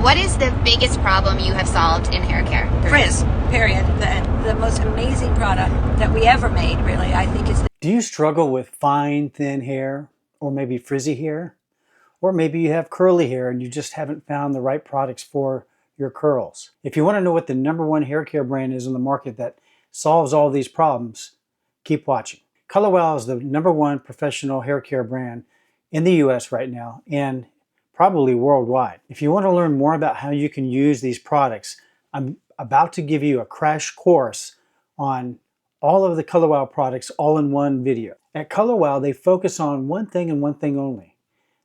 what is the biggest problem you have solved in hair care? Frizz, period. The most amazing product that we ever made, really, I think is the... Do you struggle with fine, thin hair, or maybe frizzy hair? Or maybe you have curly hair and you just haven't found the right products for your curls. If you want to know what the #1 hair care brand is in the market that solves all these problems, keep watching. Color Wow is the #1 professional hair care brand in the US right now and probably worldwide. If you want to learn more about how you can use these products, I'm about to give you a crash course on all of the Color Wow products all in one video. At Color Wow, they focus on one thing and one thing only: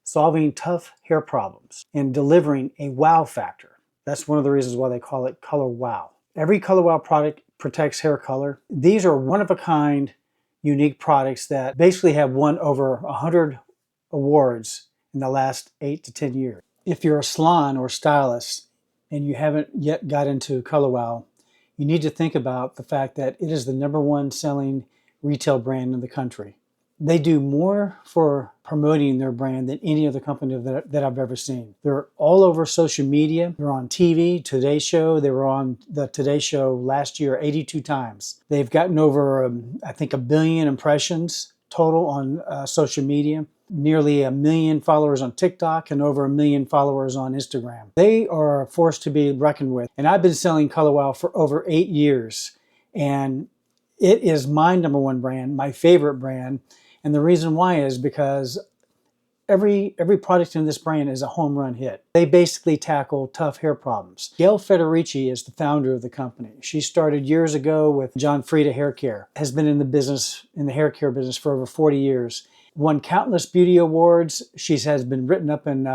solving tough hair problems and delivering a wow factor. That's one of the reasons why they call it Color Wow. Every Color Wow product protects hair color. These are one-of-a-kind, unique products that basically have won over 100 awards in the last 8 to 10 years. If you're a salon or stylist and you haven't yet got into Color Wow, you need to think about the fact that it is the #1 selling retail brand in the country. They do more for promoting their brand than any other company that I've ever seen. They're all over social media. They're on TV, Today Show. They were on the Today Show last year 82 times. They've gotten over, I think, 1 billion impressions total on social media. Nearly 1 million followers on TikTok and over 1 million followers on Instagram. They are a force to be reckoned with. And I've been selling Color Wow for over 8 years. And it is my #1 brand, my favorite brand. And the reason why is because every product in this brand is a home run hit. They basically tackle tough hair problems. Gail Federici is the founder of the company. She started years ago with John Frieda Hair Care, has been in the hair care business for over 40 years. Won countless beauty awards. She has been written up in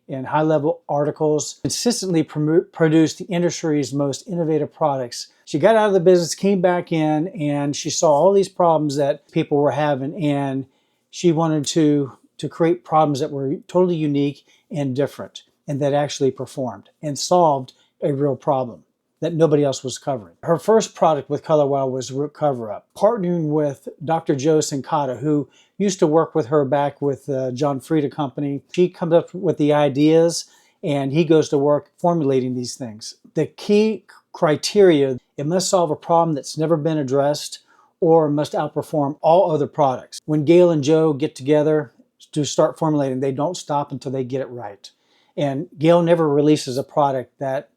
high-level articles, consistently produced the industry's most innovative products. She got out of the business, came back in, and she saw all these problems that people were having, and she wanted to create problems that were totally unique and different, and that actually performed and solved a real problem that nobody else was covering. Her first product with Color Wow was Root Cover-Up, partnering with Dr. Joe Sincata, who used to work with her back with John Frieda Company. She comes up with the ideas and he goes to work formulating these things. The key criteria: it must solve a problem that's never been addressed or must outperform all other products. When Gail and Joe get together to start formulating, they don't stop until they get it right. And Gail never releases a product that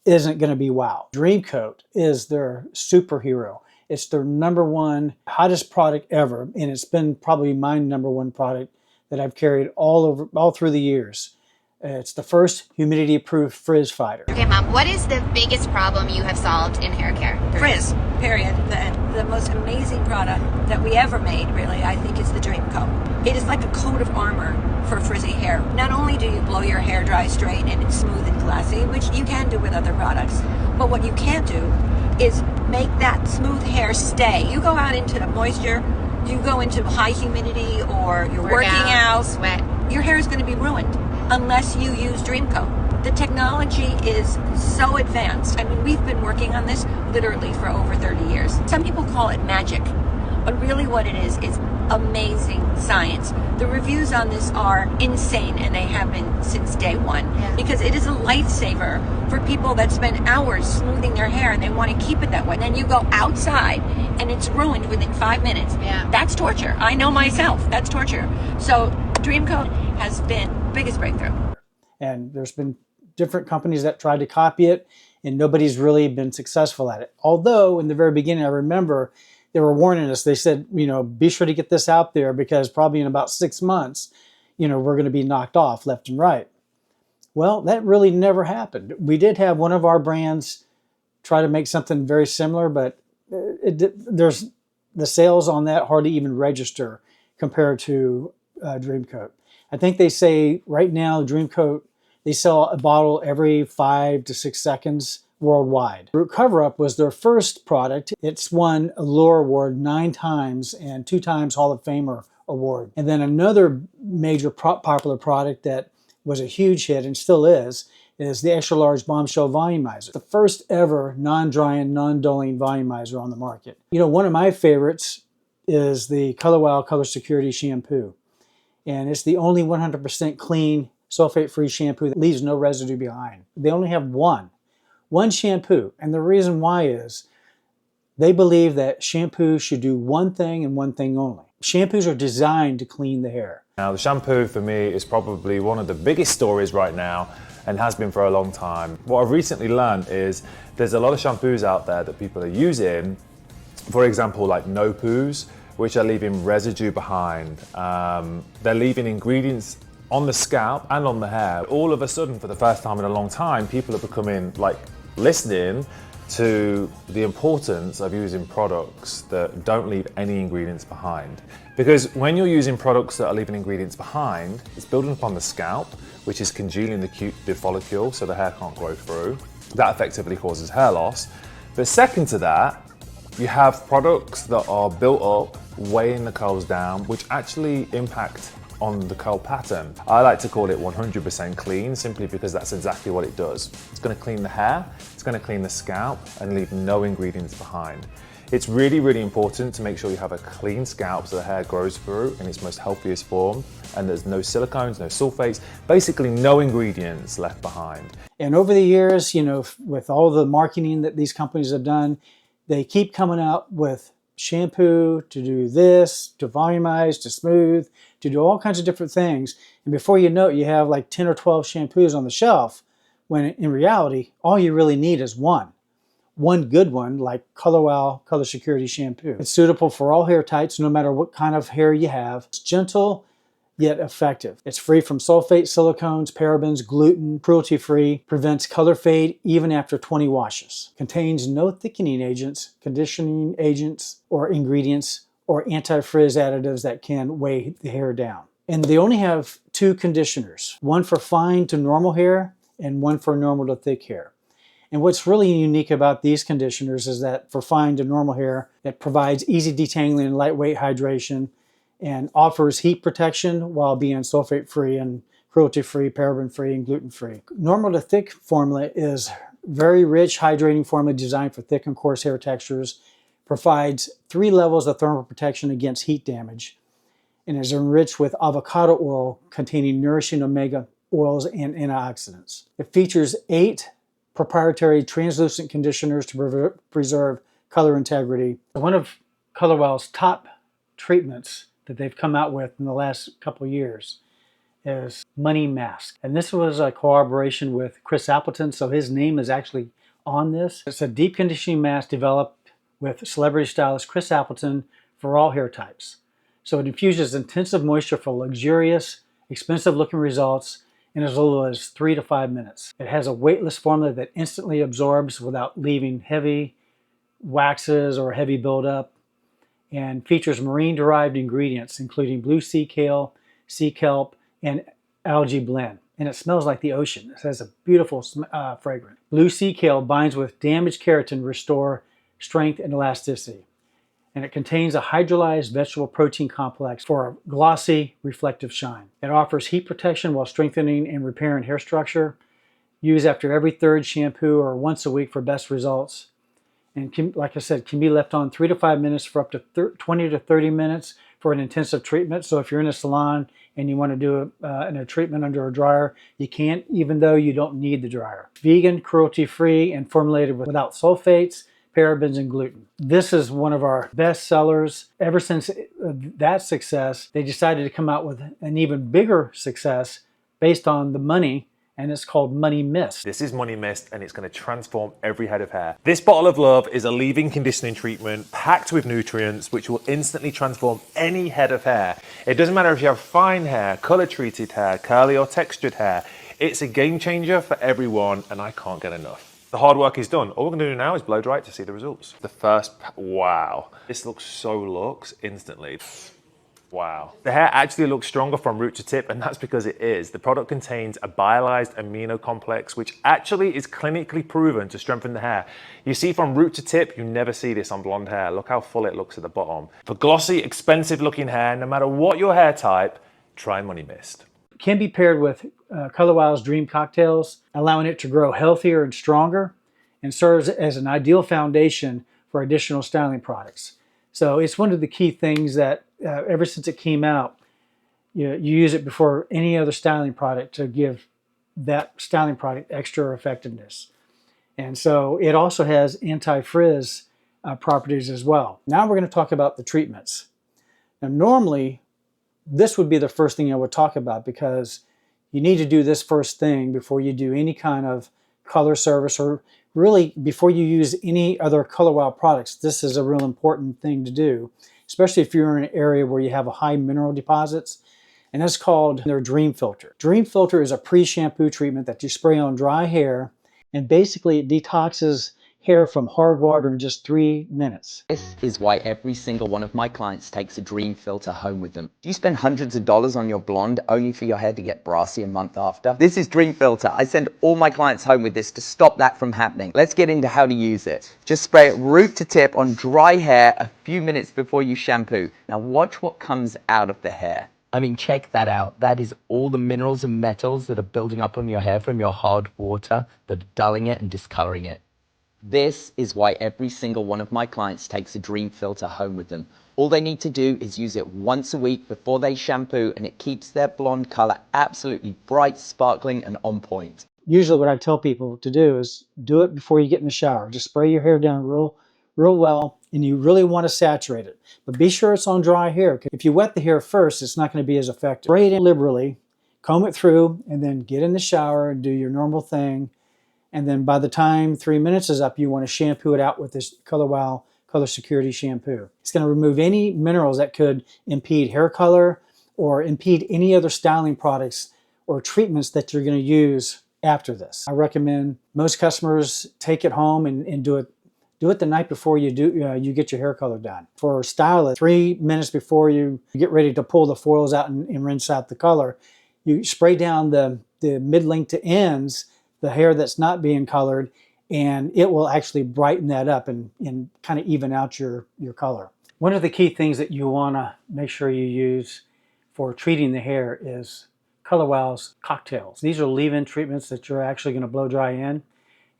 isn't going to be wow. Dreamcoat is their superhero. It's their #1 hottest product ever, and it's been probably my #1 product that I've carried all through the years. It's the first humidity-proof frizz fighter. Okay, Mom, what is the biggest problem you have solved in hair care? Frizz, period. The most amazing product that we ever made, really, I think is the Dreamcoat. It is like a coat of armor for frizzy hair. Not only do you blow your hair dry straight and it's smooth and glassy, which you can do with other products, but what you can't do is make that smooth hair stay. You go out into the moisture, you go into high humidity, or you're working out, sweat. Your hair is going to be ruined unless you use Dreamcoat. The technology is so advanced. I mean, we've been working on this literally for over 30 years. Some people call it magic, but really what it is amazing science. The reviews on this are insane, and they have been since day one, because it is a lifesaver for people that spend hours smoothing their hair and they want to keep it that way. And then you go outside and it's ruined within 5 minutes. That's torture. I know myself. That's torture. So Dreamcoat has been biggest breakthrough. And there's been different companies that tried to copy it, and nobody's really been successful at it. Although in the very beginning, I remember they were warning us. They said, be sure to get this out there because probably in about 6 months, we're going to be knocked off left and right. Well, that really never happened. We did have one of our brands try to make something very similar, but there's the sales on that hardly even register compared to Dreamcoat. I think they say right now Dreamcoat, they sell a bottle every 5 to 6 seconds worldwide. Root Cover-Up was their first product. It's won a Allure Award 9 times and 2 times Hall of Famer Award. And then another major popular product that was a huge hit and still is the extra large Bombshell Volumizer. The first ever non-drying, non-dulling volumizer on the market. One of my favorites is the Color Wow Color Security Shampoo. And it's the only 100% clean sulfate-free shampoo that leaves no residue behind. They only have one shampoo. And the reason why is they believe that shampoo should do one thing and one thing only. Shampoos are designed to clean the hair. Now, the shampoo for me is probably one of the biggest stories right now and has been for a long time. What I've recently learned is there's a lot of shampoos out there that people are using, for example, like no poos, which are leaving residue behind. They're leaving ingredients on the scalp and on the hair. All of a sudden, for the first time in a long time, people are becoming listening to the importance of using products that don't leave any ingredients behind. Because when you're using products that are leaving ingredients behind, it's building upon the scalp, which is congealing the follicle so the hair can't grow through. That effectively causes hair loss. But second to that, you have products that are built up, weighing the curls down, which actually impact on the curl pattern. I like to call it 100% clean, simply because that's exactly what it does. It's going to clean the hair, it's going to clean the scalp, and leave no ingredients behind. It's really, really important to make sure you have a clean scalp so the hair grows through in its most healthiest form, and there's no silicones, no sulfates, basically no ingredients left behind. And over the years, with all the marketing that these companies have done, they keep coming out with shampoo to do this, to volumize, to smooth, to do all kinds of different things. And before you know it, you have like 10 or 12 shampoos on the shelf, when in reality, all you really need is one good one, like Color Wow Color Security Shampoo. It's suitable for all hair types, no matter what kind of hair you have. It's gentle, yet effective. It's free from sulfate, silicones, parabens, gluten, cruelty-free, prevents color fade even after 20 washes. Contains no thickening agents, conditioning agents, or ingredients, or anti-frizz additives that can weigh the hair down. And they only have two conditioners, one for fine to normal hair and one for normal to thick hair. And what's really unique about these conditioners is that for fine to normal hair, it provides easy detangling and lightweight hydration, and offers heat protection while being sulfate-free and cruelty-free, paraben-free, and gluten-free. Normal to thick formula is very rich, hydrating formula designed for thick and coarse hair textures, provides 3 levels of thermal protection against heat damage, and is enriched with avocado oil containing nourishing omega oils and antioxidants. It features 8 proprietary translucent conditioners to preserve color integrity. One of Color Wow's top treatments that they've come out with in the last couple of years is Money Mask. And this was a collaboration with Chris Appleton, so his name is actually on this. It's a deep conditioning mask developed with celebrity stylist Chris Appleton for all hair types. So it infuses intensive moisture for luxurious, expensive looking results in as little as 3 to 5 minutes. It has a weightless formula that instantly absorbs without leaving heavy waxes or heavy buildup, and features marine-derived ingredients including blue sea kale, sea kelp, and algae blend. And it smells like the ocean. It has a beautiful fragrance. Blue sea kale binds with damaged keratin to restore strength and elasticity. And it contains a hydrolyzed vegetable protein complex for a glossy, reflective shine. It offers heat protection while strengthening and repairing hair structure. Use after every 3rd shampoo or once a week for best results. And like I said, can be left on 3 to 5 minutes for up to 20 to 30 minutes for an intensive treatment. So if you're in a salon and you want to do a treatment under a dryer, you can, even though you don't need the dryer. Vegan, cruelty-free, and formulated without sulfates, parabens, and gluten. This is one of our best sellers. Ever since that success, they decided to come out with an even bigger success based on the money, and it's called Money Mist. This is Money Mist, and it's going to transform every head of hair. This bottle of love is a leave-in conditioning treatment packed with nutrients which will instantly transform any head of hair. It doesn't matter if you have fine hair, color-treated hair, curly or textured hair. It's a game changer for everyone, and I can't get enough. The hard work is done. All we're gonna do now is blow dry it to see the results. The first, wow. This looks so luxe instantly. Wow. The hair actually looks stronger from root to tip, and that's because it is. The product contains a biolized amino complex, which actually is clinically proven to strengthen the hair. You see from root to tip, you never see this on blonde hair. Look how full it looks at the bottom. For glossy, expensive looking hair, no matter what your hair type, try Money Mist. Can be paired with Color Wow's Dream cocktails, allowing it to grow healthier and stronger, and serves as an ideal foundation for additional styling products. So it's one of the key things that ever since it came out, you use it before any other styling product to give that styling product extra effectiveness. And so it also has anti-frizz properties as well. Now we're going to talk about the treatments. Now normally this would be the first thing I would talk about, because you need to do this first thing before you do any kind of color service, or really before you use any other Color Wow products. This is a real important thing to do, especially if you're in an area where you have a high mineral deposits. And that's called their Dream Filter. Dream Filter is a pre-shampoo treatment that you spray on dry hair, and basically it detoxes hair from hard water in just 3 minutes. This is why every single one of my clients takes a Dream Filter home with them. Do you spend hundreds of dollars on your blonde only for your hair to get brassy a month after? This is Dream Filter. I send all my clients home with this to stop that from happening. Let's get into how to use it. Just spray it root to tip on dry hair a few minutes before you shampoo. Now watch what comes out of the hair. I mean, check that out. That is all the minerals and metals that are building up on your hair from your hard water that are dulling it and discoloring it. This is why every single one of my clients takes a Dream Filter home with them. All they need to do is use it once a week before they shampoo, and it keeps their blonde color absolutely bright, sparkling, and on point. Usually what I tell people to do is do it before you get in the shower. Just spray your hair down real well, and you really want to saturate it. But be sure it's on dry hair. If you wet the hair first, it's not going to be as effective. Spray it in liberally, comb it through, and then get in the shower and do your normal thing. And then by the time 3 minutes is up, you want to shampoo it out with this Color Wow Color Security Shampoo. It's going to remove any minerals that could impede hair color or impede any other styling products or treatments that you're going to use after this. I recommend most customers take it home and do it the night before you get your hair color done. For stylists, 3 minutes before you get ready to pull the foils out and rinse out the color, you spray down the mid-length to ends, the hair that's not being colored, and it will actually brighten that up and kind of even out your color. One of the key things that you want to make sure you use for treating the hair is Color Wow's cocktails. These are leave-in treatments that you're actually going to blow dry in.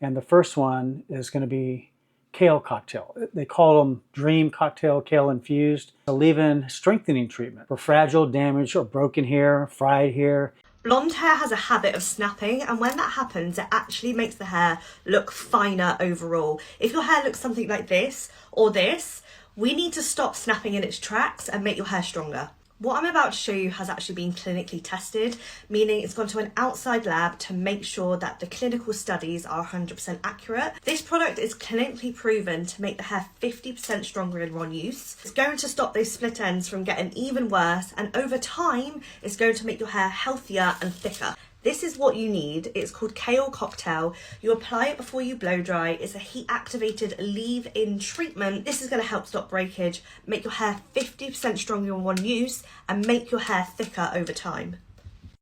And the first one is going to be kale cocktail. They call them Dream Cocktail Kale Infused. A leave-in strengthening treatment for fragile, damaged, or broken hair, fried hair. Blonde hair has a habit of snapping, and when that happens, it actually makes the hair look finer overall. If your hair looks something like this or this, we need to stop snapping in its tracks and make your hair stronger. What I'm about to show you has actually been clinically tested, meaning it's gone to an outside lab to make sure that the clinical studies are 100% accurate. This product is clinically proven to make the hair 50% stronger in one use. It's going to stop those split ends from getting even worse, and over time, it's going to make your hair healthier and thicker. This is what you need. It's called Kale Cocktail. You apply it before you blow dry. It's a heat-activated leave-in treatment. This is going to help stop breakage, make your hair 50% stronger in one use, and make your hair thicker over time.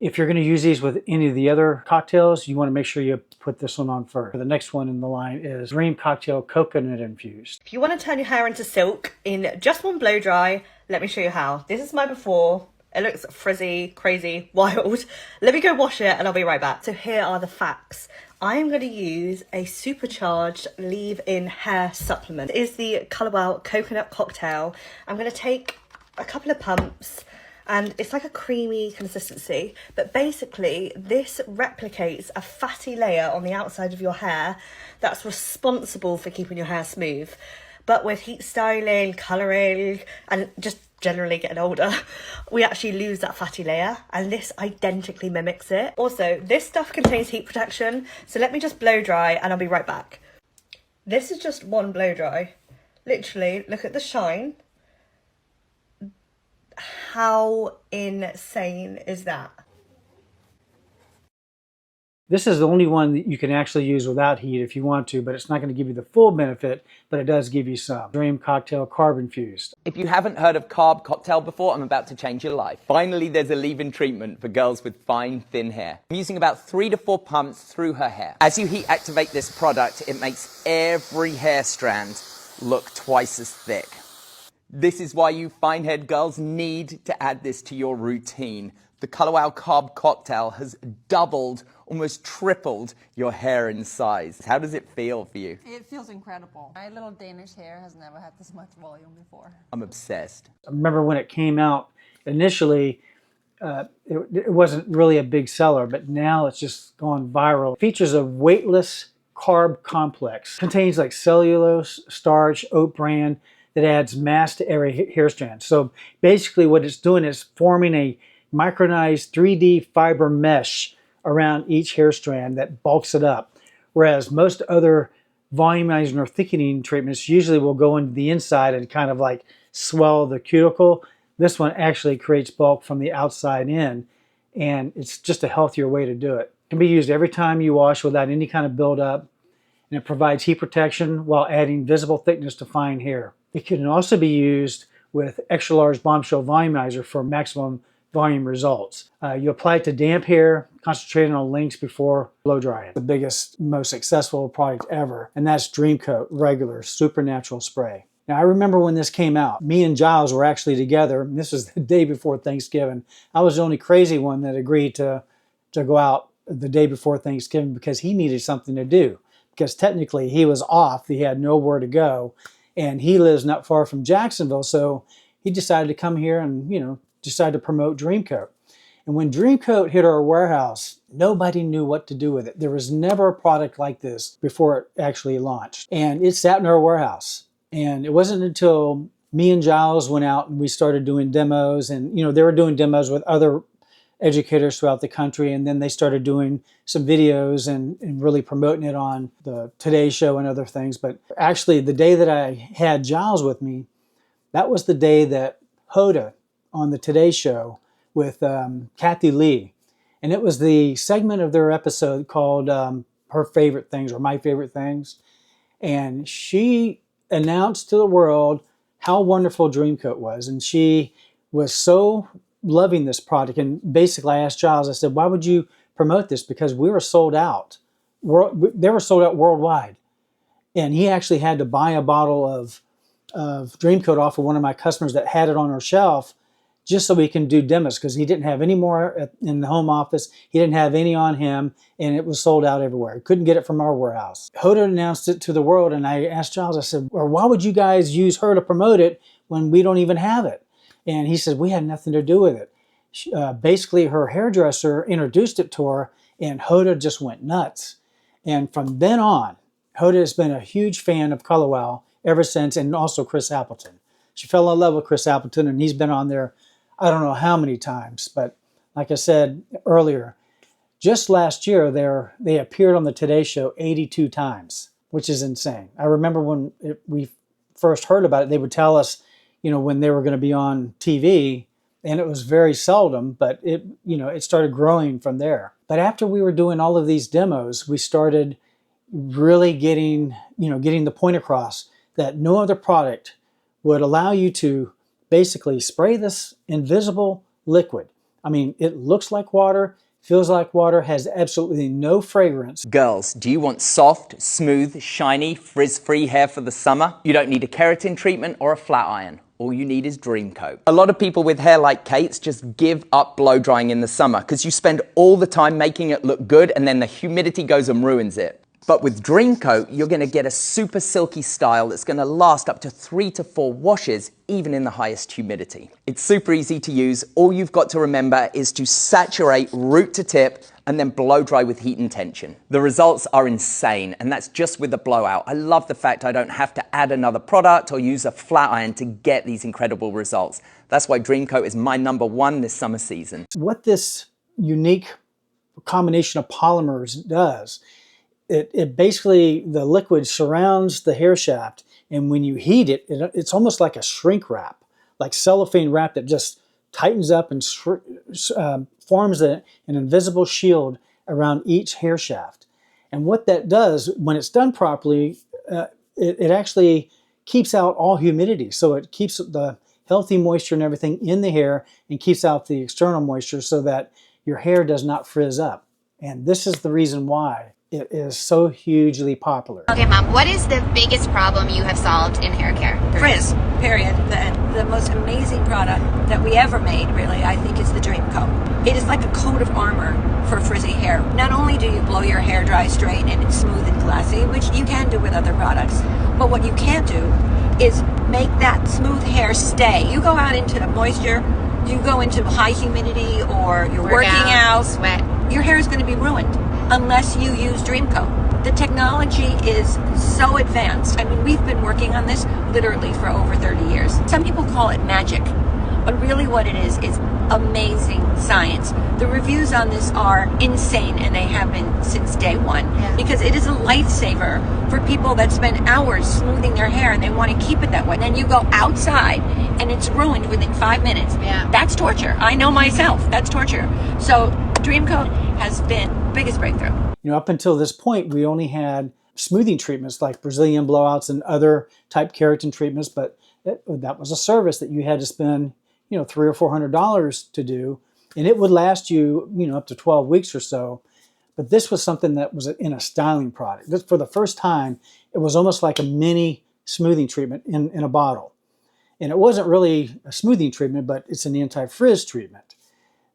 If you're going to use these with any of the other cocktails, you want to make sure you put this one on first. The next one in the line is Dream Cocktail Coconut Infused. If you want to turn your hair into silk in just one blow dry, let me show you how. This is my before. It looks frizzy, crazy, wild. Let me go wash it and I'll be right back. So here are the facts. I'm going to use a supercharged leave-in hair supplement. It is the Color Wow Coconut Cocktail. I'm going to take a couple of pumps, and it's like a creamy consistency, but basically this replicates a fatty layer on the outside of your hair that's responsible for keeping your hair smooth. But with heat styling, colouring, and just generally getting older, we actually lose that fatty layer, and this identically mimics it. Also, this stuff contains heat protection, so let me just blow dry and I'll be right back. This is just one blow dry. Literally, look at the shine. How insane is that? This is the only one that you can actually use without heat if you want to, but it's not going to give you the full benefit, but it does give you some. Dream Cocktail Carb Infused. If you haven't heard of Carb Cocktail before, I'm about to change your life. Finally, there's a leave-in treatment for girls with fine, thin hair. I'm using about 3 to 4 pumps through her hair. As you heat activate this product, it makes every hair strand look twice as thick. This is why you fine-haired girls need to add this to your routine. The Color Wow Carb Cocktail has doubled, almost tripled your hair in size. How does it feel for you? It feels incredible. My little Danish hair has never had this much volume before. I'm obsessed. I remember when it came out initially, it wasn't really a big seller, but now it's just gone viral. It features a weightless carb complex. Contains like cellulose, starch, oat bran that adds mass to every hair strand. So basically what it's doing is forming a micronized 3D fiber mesh around each hair strand that bulks it up. Whereas most other volumizing or thickening treatments usually will go into the inside and kind of like swell the cuticle. This one actually creates bulk from the outside in, and it's just a healthier way to do it. It can be used every time you wash without any kind of buildup, and it provides heat protection while adding visible thickness to fine hair. It can also be used with extra large Bombshell Volumizer for maximum volume results. You apply it to damp hair, concentrating on links before blow drying. The biggest, most successful product ever, and that's Dreamcoat Regular Supernatural Spray. Now, I remember when this came out, me and Giles were actually together, and this was the day before Thanksgiving. I was the only crazy one that agreed to go out the day before Thanksgiving because he needed something to do. Because technically he was off, he had nowhere to go, and he lives not far from Jacksonville, so he decided to come here and, decided to promote Dreamcoat. And when Dreamcoat hit our warehouse, nobody knew what to do with it. There was never a product like this before it actually launched. And it sat in our warehouse. And it wasn't until me and Giles went out and we started doing demos, and they were doing demos with other educators throughout the country, and then they started doing some videos and really promoting it on the Today Show and other things. But actually the day that I had Giles with me, that was the day that Hoda on the Today Show with Kathy Lee, and it was the segment of their episode called Her Favorite Things or My Favorite Things, and she announced to the world how wonderful Dreamcoat was, and she was so loving this product. And basically I asked Giles, I said, why would you promote this? Because we were sold out. They were sold out worldwide, and he actually had to buy a bottle of Dreamcoat off of one of my customers that had it on her shelf just so we can do demos, because he didn't have any more in the home office. He didn't have any on him, and it was sold out everywhere. He couldn't get it from our warehouse. Hoda announced it to the world, and I asked Giles, I said, well, why would you guys use her to promote it when we don't even have it? And he said, we had nothing to do with it. Basically, her hairdresser introduced it to her, and Hoda just went nuts. And from then on, Hoda has been a huge fan of Color Wow ever since, and also Chris Appleton. She fell in love with Chris Appleton, and he's been on there I don't know how many times, but like I said earlier, just last year they appeared on the Today Show 82 times, which is insane. I remember when we first heard about it, they would tell us, when they were going to be on TV, and it was very seldom, but it started growing from there. But after we were doing all of these demos, we started really getting the point across that no other product would allow you to basically spray this invisible liquid. I mean, it looks like water, feels like water, has absolutely no fragrance. Girls, do you want soft, smooth, shiny, frizz-free hair for the summer? You don't need a keratin treatment or a flat iron. All you need is Dreamcoat. A lot of people with hair like Kate's just give up blow drying in the summer because you spend all the time making it look good and then the humidity goes and ruins it. But with Dreamcoat, you're going to get a super silky style that's going to last up to 3 to 4 washes, even in the highest humidity. It's super easy to use. All you've got to remember is to saturate root to tip and then blow dry with heat and tension. The results are insane, and that's just with the Blowout. I love the fact I don't have to add another product or use a flat iron to get these incredible results. That's why Dreamcoat is my #1 this summer season. What this unique combination of polymers does, it basically, the liquid surrounds the hair shaft, and when you heat it, it's almost like a shrink wrap, like cellophane wrap that just tightens up and forms an invisible shield around each hair shaft. And what that does, when it's done properly, it actually keeps out all humidity. So it keeps the healthy moisture and everything in the hair and keeps out the external moisture so that your hair does not frizz up. And this is the reason why it is so hugely popular. Okay, Mom, what is the biggest problem you have solved in hair care? Frizz, period. The most amazing product that we ever made, really, I think, is the Dreamcoat. It is like a coat of armor for frizzy hair. Not only do you blow your hair dry straight and it's smooth and glassy, which you can do with other products, but what you can't do is make that smooth hair stay. You go out into the moisture, you go into high humidity or you're working out, sweat. your hair is going to be ruined unless you use Dreamcoat. The technology is so advanced. I mean, we've been working on this literally for over 30 years. Some people call it magic, but really what it is amazing science. The reviews on this are insane, and they have been since day one, because it is a lifesaver for people that spend hours smoothing their hair and they want to keep it that way. And then you go outside and it's ruined within 5 minutes. That's torture. I know myself. That's torture. So Dreamcoat has been the biggest breakthrough. You know, up until this point, we only had smoothing treatments like Brazilian blowouts and other type keratin treatments, but that was a service that you had to spend, you know, $300 or $400 to do, and it would last you, you know, up to 12 weeks or so. But this was something that was in a styling product. This, for the first time, it was almost like a mini smoothing treatment in a bottle. And it wasn't really a smoothing treatment, but it's an anti-frizz treatment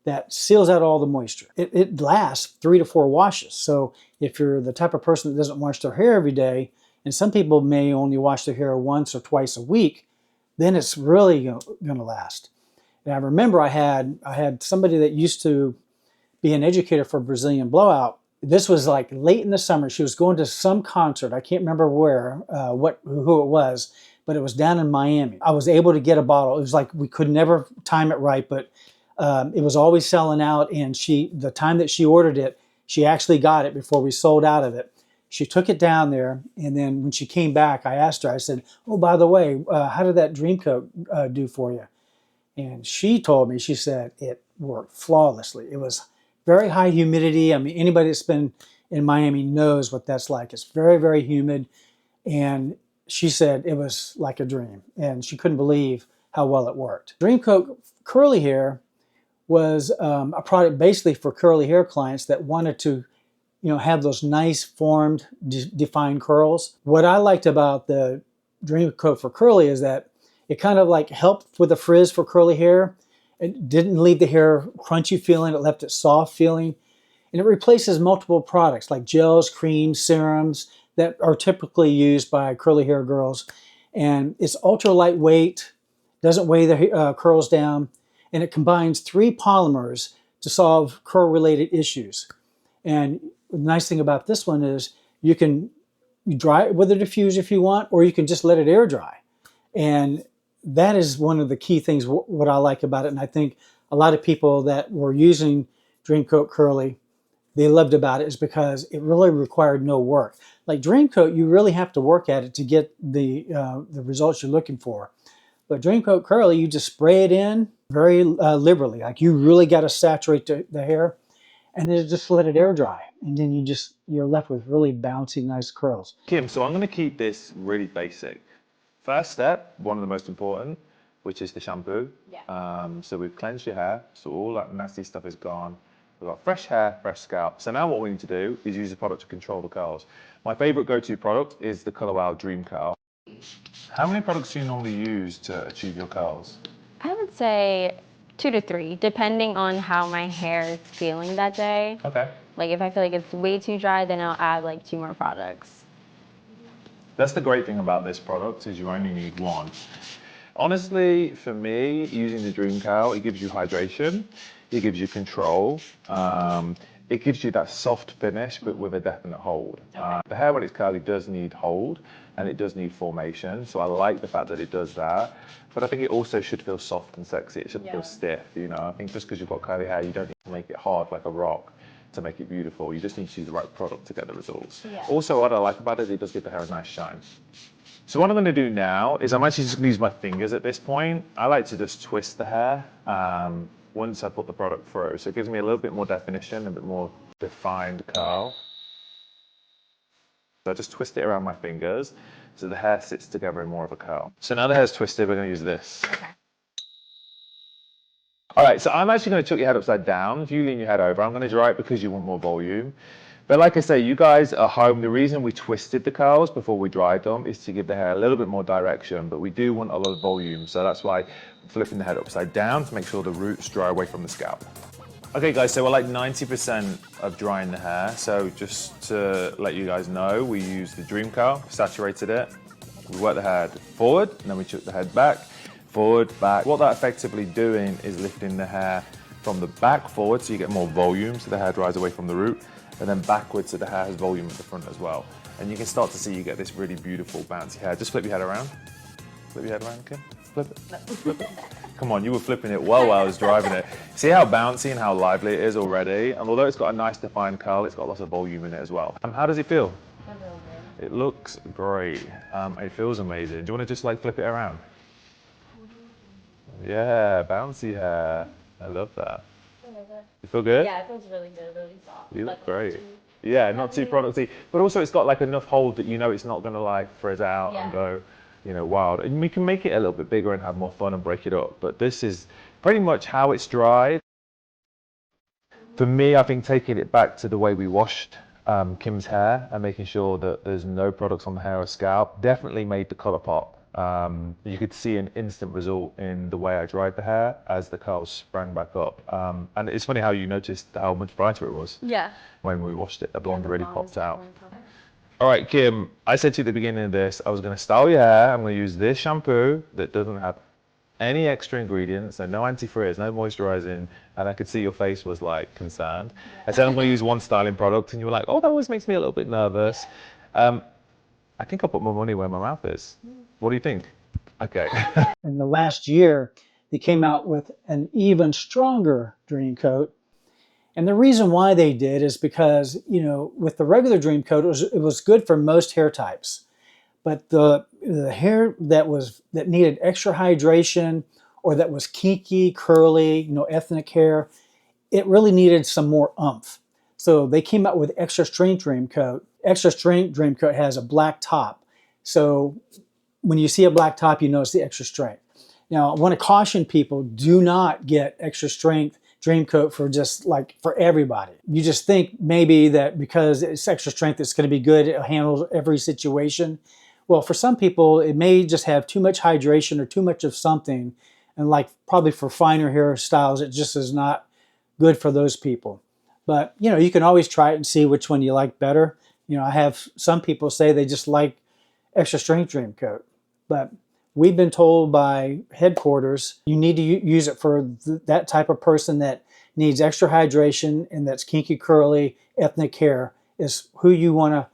that seals out all the moisture. It lasts 3 to 4 washes. So if you're the type of person that doesn't wash their hair every day, and some people may only wash their hair once or twice a week, then it's really going to last. And I remember I had somebody that used to be an educator for Brazilian Blowout. This was like late in the summer. She was going to some concert. I can't remember where, who it was, but it was down in Miami. I was able to get a bottle. It was like we could never time it right, but it was always selling out. And the time that she ordered it, she actually got it before we sold out of it. She took it down there, and then when she came back, I asked her, I said, "Oh, by the way, how did that Dreamcoat do for you?" And she told me, she said, it worked flawlessly. It was very high humidity. I mean, anybody that's been in Miami knows what that's like. It's very, very humid. And she said it was like a dream. And she couldn't believe how well it worked. Dreamcoat Curly Hair was a product basically for curly hair clients that wanted to, you know, have those nice formed, defined curls. What I liked about the Dreamcoat for Curly is that it kind of like helped with the frizz for curly hair. It didn't leave the hair crunchy feeling. It left it soft feeling. And it replaces multiple products like gels, creams, serums that are typically used by curly hair girls. And it's ultra lightweight, doesn't weigh the curls down, and it combines 3 polymers to solve curl-related issues. And the nice thing about this one is you can dry it with a diffuser if you want, or you can just let it air dry. And that is one of the key things, what I like about it. And I think a lot of people that were using Dreamcoat Curly, they loved about it is because it really required no work. Like Dreamcoat, you really have to work at it to get the results you're looking for. But Dreamcoat Curly, you just spray it in very liberally. Like you really got to saturate the hair, and then just let it air dry. And then you're left with really bouncy, nice curls. Kim, so I'm going to keep this really basic. First step, one of the most important, which is the shampoo. So we've cleansed your hair, so all that nasty stuff is gone. We've got fresh hair, fresh scalp. So now what we need to do is use the product to control the curls. My favorite go-to product is the Blowout Dream Curl. How many products do you normally use to achieve your curls? I would say 2 to 3, depending on how my hair is feeling that day. Okay. Like if I feel like it's way too dry, then I'll add like 2 more products. That's the great thing about this product is you only need 1. Honestly, for me, using the Dream Curl, it gives you hydration, it gives you control, it gives you that soft finish but with a definite hold. The hair when it's curly does need hold and it does need formation, so I like the fact that it does that. But I think it also should feel soft and sexy. It shouldn't feel stiff, you know. I think just because you've got curly hair, you don't need to make it hard like a rock to make it beautiful. You just need to use the right product to get the results. Also, what I like about it does give the hair a nice shine. So what I'm going to do now is I'm actually just going to use my fingers at this point. I like to just twist the hair once I put the product through. So it gives me a little bit more definition, a bit more defined curl. So I just twist it around my fingers so the hair sits together in more of a curl. So now the hair's twisted, we're going to use this. Okay. All right, so I'm actually going to tilt your head upside down. If you lean your head over, I'm going to dry it because you want more volume. But like I say, you guys at home, the reason we twisted the curls before we dried them is to give the hair a little bit more direction, but we do want a lot of volume. So that's why I'm flipping the head upside down to make sure the roots dry away from the scalp. Okay guys, so we're like 90% of drying the hair. So just to let you guys know, we used the Dream Curl, saturated it. We worked the head forward, and then we took the head back. forward, back. What that effectively doing is lifting the hair from the back forward so you get more volume so the hair dries away from the root, and then backwards so the hair has volume at the front as well. And you can start to see you get this really beautiful bouncy hair. Just flip your head around. Flip your head around, Kim. Flip it. Flip it. Come on, you were flipping it well while I was driving it. See how bouncy and how lively it is already? And although it's got a nice defined curl, it's got lots of volume in it as well. How does it feel? It looks great. It feels amazing. Do you want to just like flip it around? Yeah, bouncy hair. I love that. You feel good? Yeah, it feels really good, really soft. You look great. Yeah, not too producty, but also it's got like enough hold that you know it's not gonna like frizz out and go, you know, wild. And we can make it a little bit bigger and have more fun and break it up. But this is pretty much how it's dried. For me, I think taking it back to the way we washed Kim's hair and making sure that there's no products on the hair or scalp definitely made the color pop. You could see an instant result in the way I dried the hair as the curls sprang back up. And it's funny how you noticed how much brighter it was. Yeah. When we washed it, the blonde really popped out. All right, Kim, I said to you at the beginning of this, I was going to style your hair. I'm going to use this shampoo that doesn't have any extra ingredients, so no anti-frizz, no moisturizing, and I could see your face was like concerned. I said I'm going to use one styling product, and you were like, oh, that always makes me a little bit nervous. I think I'll put my money where my mouth is. What do you think? Okay. In the last year, they came out with an even stronger Dreamcoat. And the reason why they did is because, you know, with the regular Dreamcoat, it was good for most hair types. But the hair that needed extra hydration or that was kinky, curly, you know, ethnic hair, it really needed some more oomph. So they came out with Extra Strength Dreamcoat. Extra Strength Dreamcoat has a black top. So when you see a black top, you notice the extra strength. Now, I want to caution people, do not get Extra Strength Dreamcoat for everybody. You just think maybe that because it's extra strength, it's going to be good, it handles every situation. Well, for some people, it may just have too much hydration or too much of something. And like probably for finer hairstyles, it just is not good for those people. But, you know, you can always try it and see which one you like better. You know, I have some people say they just like Extra Strength Dreamcoat. But we've been told by headquarters, you need to use it for that type of person that needs extra hydration and that's kinky, curly, ethnic hair is who you want to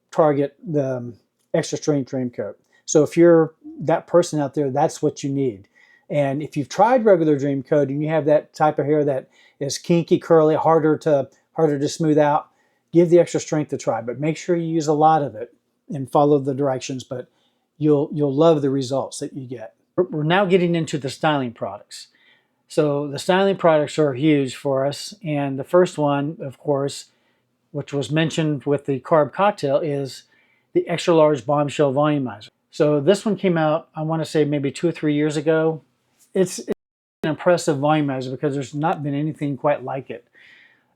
target the Extra Strength Dreamcoat. So if you're that person out there, that's what you need. And if you've tried regular Dreamcoat and you have that type of hair that is kinky, curly, harder to smooth out, give the Extra Strength a try. But make sure you use a lot of it and follow the directions. But you'll love the results that you get. We're now getting into the styling products. So the styling products are huge for us. And the first one, of course, which was mentioned with the carb cocktail, is the extra large Bombshell Volumizer. So this one came out, I want to say maybe 2 or 3 years ago. It's an impressive volumizer because there's not been anything quite like it.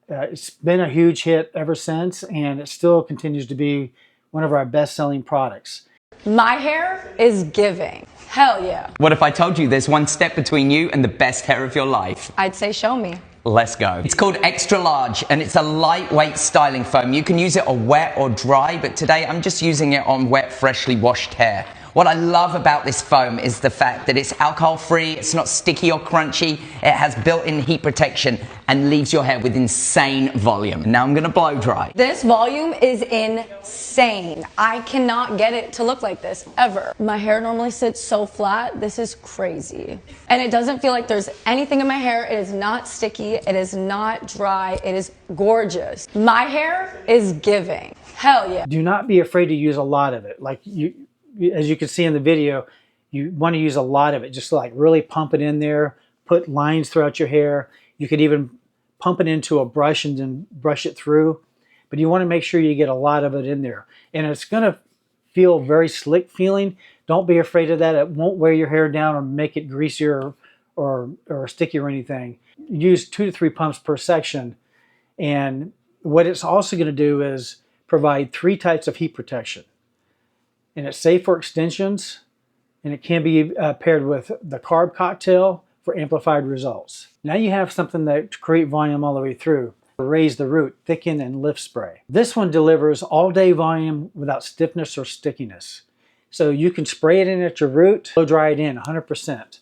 It's been a huge hit ever since, and it still continues to be one of our best-selling products. My hair is giving. Hell yeah. What if I told you there's one step between you and the best hair of your life? I'd say show me. Let's go. It's called Extra Large and it's a lightweight styling foam. You can use it on wet or dry, but today I'm just using it on wet, freshly washed hair. What I love about this foam is the fact that it's alcohol-free, it's not sticky or crunchy, it has built-in heat protection and leaves your hair with insane volume. Now I'm gonna blow dry. This volume is insane. I cannot get it to look like this, ever. My hair normally sits so flat, this is crazy. And it doesn't feel like there's anything in my hair, it is not sticky, it is not dry, it is gorgeous. My hair is giving. Hell yeah. Do not be afraid to use a lot of it. Like as you can see in the video, you want to use a lot of it. Just like really pump it in there, put lines throughout your hair. You could even pump it into a brush and then brush it through. But you want to make sure you get a lot of it in there. And it's going to feel very slick feeling. Don't be afraid of that. It won't wear your hair down or make it greasier or sticky or anything. Use 2 to 3 pumps per section. And what it's also going to do is provide 3 types of heat protection. And it's safe for extensions, and it can be paired with the carb cocktail for amplified results. Now you have something that creates volume all the way through. Raise the root, thicken, and lift spray. This one delivers all-day volume without stiffness or stickiness. So you can spray it in at your root, blow dry it in 100%.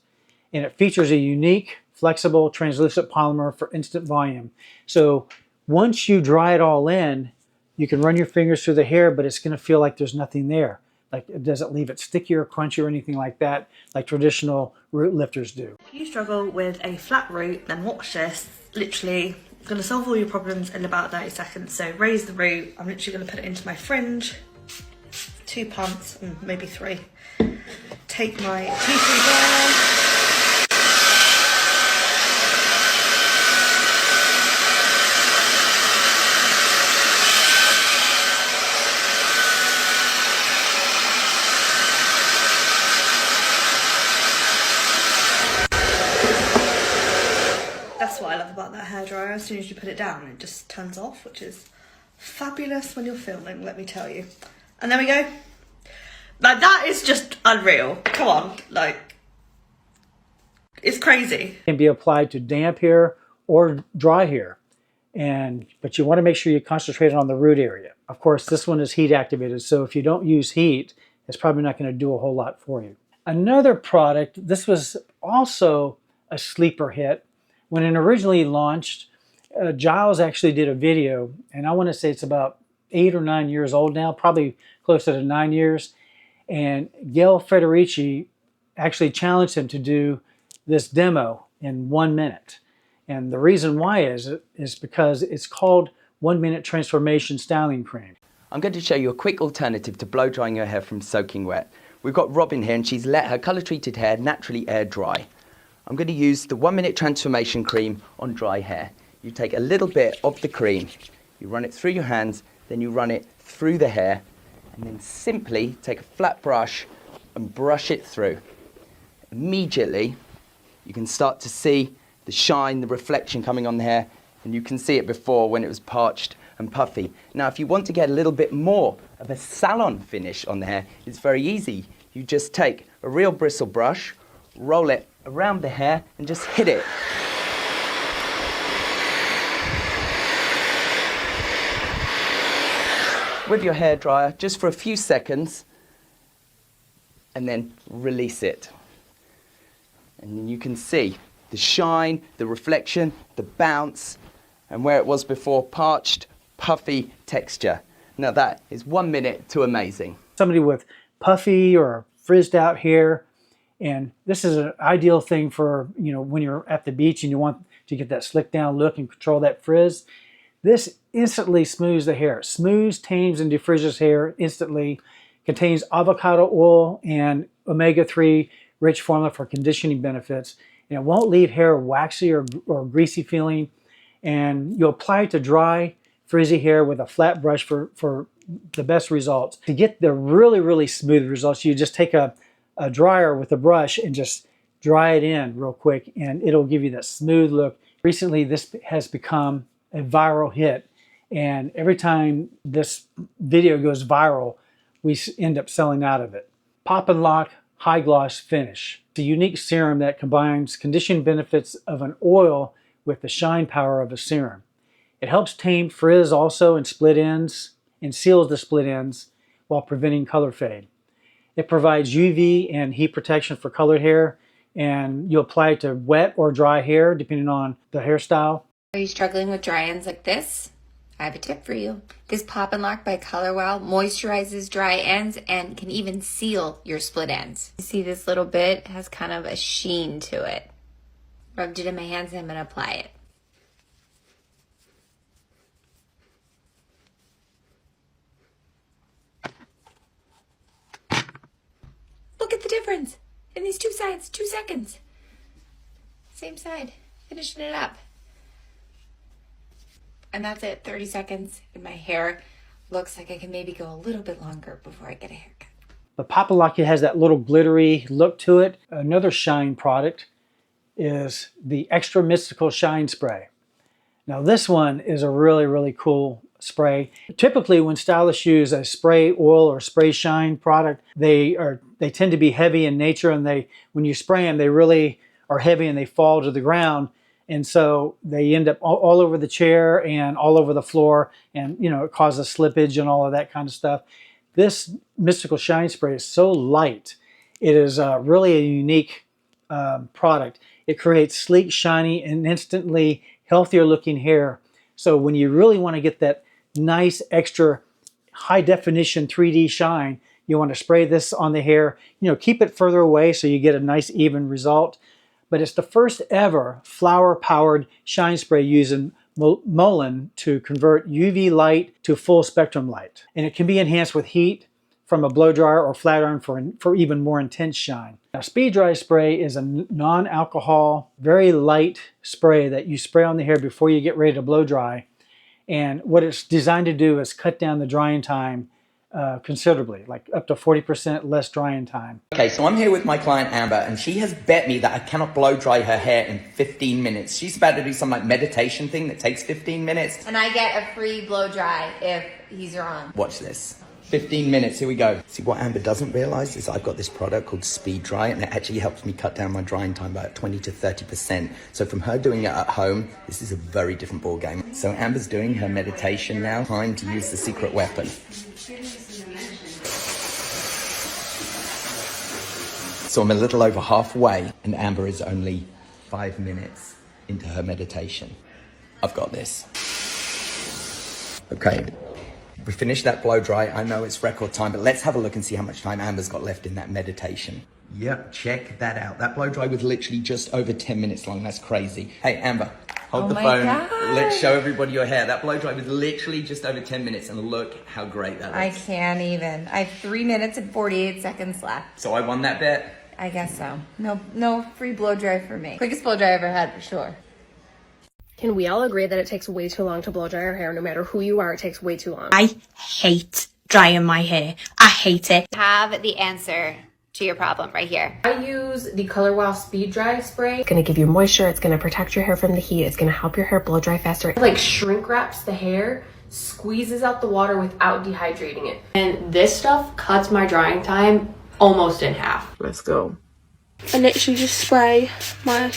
and it features a unique, flexible, translucent polymer for instant volume. So once you dry it all in, you can run your fingers through the hair, but it's going to feel like there's nothing there. Like it doesn't leave it sticky or crunchy or anything like that, like traditional root lifters do. If you struggle with a flat root, then watch this. Literally going to solve all your problems in about 30 seconds. So raise the root. I'm literally going to put it into my fringe. 2 pumps, maybe 3. Take my tea tree there. That's what I love about that hairdryer. As soon as you put it down, it just turns off, which is fabulous when you're filming, let me tell you. And there we go. Like, that is just unreal. Come on, like, it's crazy. It can be applied to damp hair or dry hair, but you want to make sure you concentrate on the root area. Of course, this one is heat activated, so if you don't use heat, it's probably not going to do a whole lot for you. Another product, this was also a sleeper hit. When it originally launched, Giles actually did a video, and I want to say it's about 8 or 9 years old now, probably closer to 9 years. And Gail Federici actually challenged him to do this demo in 1 minute. And the reason why is because it's called 1 Minute Transformation Styling Cream. I'm going to show you a quick alternative to blow drying your hair from soaking wet. We've got Robin here, and she's let her colour treated hair naturally air dry. I'm going to use the 1 Minute Transformation Cream on dry hair. You take a little bit of the cream, you run it through your hands, then you run it through the hair, and then simply take a flat brush and brush it through. Immediately, you can start to see the shine, the reflection coming on the hair, and you can see it before when it was parched and puffy. Now, if you want to get a little bit more of a salon finish on the hair, it's very easy. You just take a real bristle brush, roll it around the hair, and just hit it. With your hairdryer, just for a few seconds, and then release it. And you can see the shine, the reflection, the bounce, and where it was before, parched, puffy texture. Now that is 1 minute to amazing. Somebody with puffy or frizzed out hair, and this is an ideal thing for, you know, when you're at the beach and you want to get that slick down look and control that frizz. This instantly smooths the hair. Smooths, tames, and defrizzes hair instantly. Contains avocado oil and omega-3 rich formula for conditioning benefits. And it won't leave hair waxy or greasy feeling. And you'll apply it to dry, frizzy hair with a flat brush for the best results. To get the really, really smooth results, you just take a dryer with a brush and just dry it in real quick, and it'll give you that smooth look. Recently, this has become a viral hit, and every time this video goes viral, we end up selling out of it. Pop and Lock High Gloss Finish. It's a unique serum that combines conditioning benefits of an oil with the shine power of a serum. It helps tame frizz also and split ends, and seals the split ends while preventing color fade. It provides UV and heat protection for colored hair, and you apply it to wet or dry hair depending on the hairstyle. Are you struggling with dry ends like this? I have a tip for you. This Pop and Lock by Color Wow moisturizes dry ends and can even seal your split ends. You see this little bit has kind of a sheen to it. Rubbed it in my hands and I'm gonna apply it. Look at the difference in these two sides, 2 seconds. Same side, finishing it up. And that's it, 30 seconds, and my hair looks like I can maybe go a little bit longer before I get a haircut. The Pop and Lock has that little glittery look to it. Another shine product is the Extra Mist-ical Shine Spray. Now this one is a really, really cool spray. Typically when stylists use a spray oil or spray shine product, they tend to be heavy in nature, and when you spray them, they really are heavy and they fall to the ground. And so they end up all over the chair and all over the floor, and you know, it causes slippage and all of that kind of stuff. This Mist-ical Shine Spray is so light. It is really a unique product. It creates sleek, shiny, and instantly healthier looking hair. So when you really want to get that nice extra high definition 3D shine, you want to spray this on the hair. You know, keep it further away so you get a nice even result. But it's the first ever flower powered shine spray using Mullen to convert UV light to full spectrum light. And it can be enhanced with heat from a blow dryer or flat iron for even more intense shine. Now, Speed Dry Spray is a non-alcohol, very light spray that you spray on the hair before you get ready to blow dry. And what it's designed to do is cut down the drying time considerably, like up to 40% less drying time. Okay, so I'm here with my client Amber, and she has bet me that I cannot blow dry her hair in 15 minutes. She's about to do some like meditation thing that takes 15 minutes. And I get a free blow dry if he's wrong. Watch this. 15 minutes, here we go. See, what Amber doesn't realize is I've got this product called Speed Dry, and it actually helps me cut down my drying time by 20 to 30%. So from her doing it at home, this is a very different ball game. So Amber's doing her meditation now. Time to use the secret weapon. So I'm a little over halfway, and Amber is only 5 minutes into her meditation. I've got this. Okay. We finished that blow dry. I know it's record time, but let's have a look and see how much time Amber's got left in that meditation. Yep, check that out. That blow dry was literally just over 10 minutes long. That's crazy. Hey, Amber, hold the phone. God. Let's show everybody your hair. That blow dry was literally just over 10 minutes, and look how great that looks. I can't even. I have 3 minutes and 48 seconds left. So I won that bet. I guess so. No free blow dry for me. Quickest blow dry I ever had for sure. Can we all agree that it takes way too long to blow dry our hair? No matter who you are, it takes way too long. I hate drying my hair. I hate it. Have the answer to your problem right here. I use the Color Wow Speed Dry Spray. It's gonna give you moisture, it's gonna protect your hair from the heat, it's gonna help your hair blow dry faster. It like shrink wraps the hair, squeezes out the water without dehydrating it. And this stuff cuts my drying time almost in half. Let's go. I literally just spray my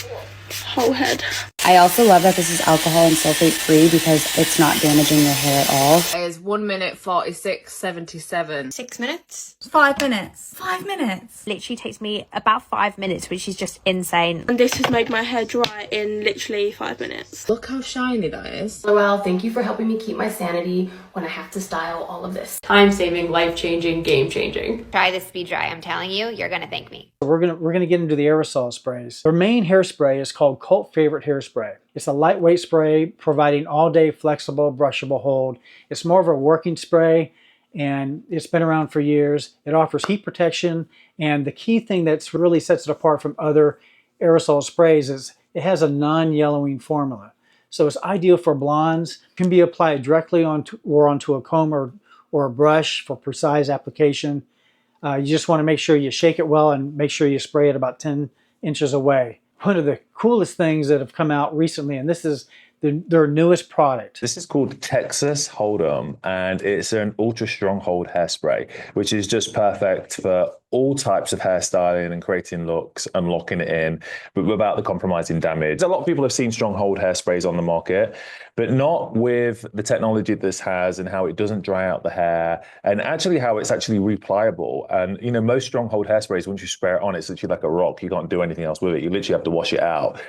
whole head. I also love that this is alcohol and sulfate free because it's not damaging your hair at all. Is 1 minute 46:77. 6 minutes? 5 minutes. 5 minutes. Literally takes me about 5 minutes, which is just insane. And this has made my hair dry in literally 5 minutes. Look how shiny that is. Well, thank you for helping me keep my sanity when I have to style all of this. Time-saving, life-changing, game-changing. Try this Speed Dry. I'm telling you, you're gonna thank me. We're gonna get into the aerosol sprays. Our main hairspray is called Cult Favorite Hairspray. It's a lightweight spray providing all-day flexible, brushable hold. It's more of a working spray, and it's been around for years. It offers heat protection, and the key thing that's really sets it apart from other aerosol sprays is it has a non-yellowing formula. So it's ideal for blondes. It can be applied directly onto a comb or a brush for precise application. You just want to make sure you shake it well and make sure you spray it about 10 inches away. One of the coolest things that have come out recently, and this is their newest product. This is called Texas Hold'em, and it's an ultra strong hold hairspray, which is just perfect for all types of hairstyling and creating looks and locking it in, but without the compromising damage. A lot of people have seen strong hold hairsprays on the market, but not with the technology this has and how it doesn't dry out the hair, and actually how it's actually repliable. And you know, most strong hold hairsprays, once you spray it on, it's literally like a rock. You can't do anything else with it. You literally have to wash it out.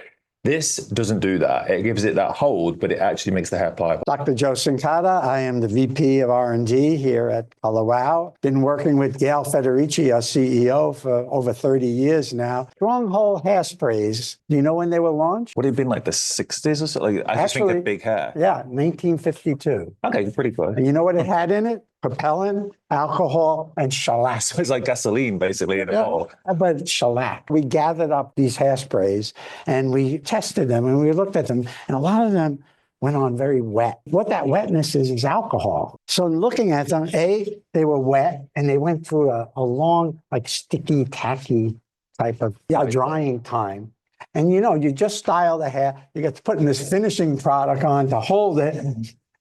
This doesn't do that. It gives it that hold, but it actually makes the hair pliable. Dr. Joe Sincata. I am the VP of R&D here at Color Wow. Been working with Gail Federici, our CEO, for over 30 years now. Stronghold hairsprays. Do you know when they were launched? Would it have been like the 60s or something? Like, I just think of big hair. Yeah, 1952. Okay, pretty close. And you know what it had in it? Propellant, alcohol, and shellac. It's like gasoline, basically, in a bottle. But shellac. We gathered up these hairsprays and we tested them and we looked at them, and a lot of them went on very wet. What that wetness is alcohol. So in looking at them, they were wet and they went through a long, like sticky, tacky type of drying time. And you know, you just style the hair, you get to put this finishing product on to hold it,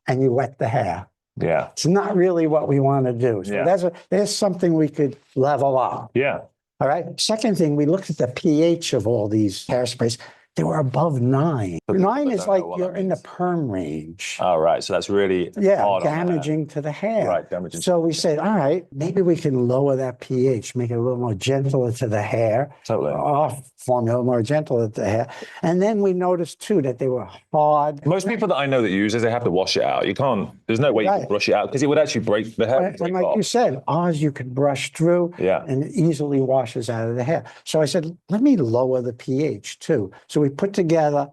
and you wet the hair. Yeah. It's not really what we want to do. So Yeah. there's something we could level up. Yeah. All right. Second thing, we looked at the pH of all these hairsprays. they were above 9. 9 I is don't know like what you're that in the means. perm range. Oh, right. So that's really hard on the hair. Damaging to the hair. Right, damaging. So we said, all right, maybe we can lower that pH, make it a little more gentler to the hair. Totally. Our formula more gentle to the hair. And then we noticed too that they were hard. Most people that I know that use this, they have to wash it out. You can't, there's no way you can brush it out because it would actually break the hair. And like you said, ours you could brush through and it easily washes out of the hair. So I said, let me lower the pH too. So we put together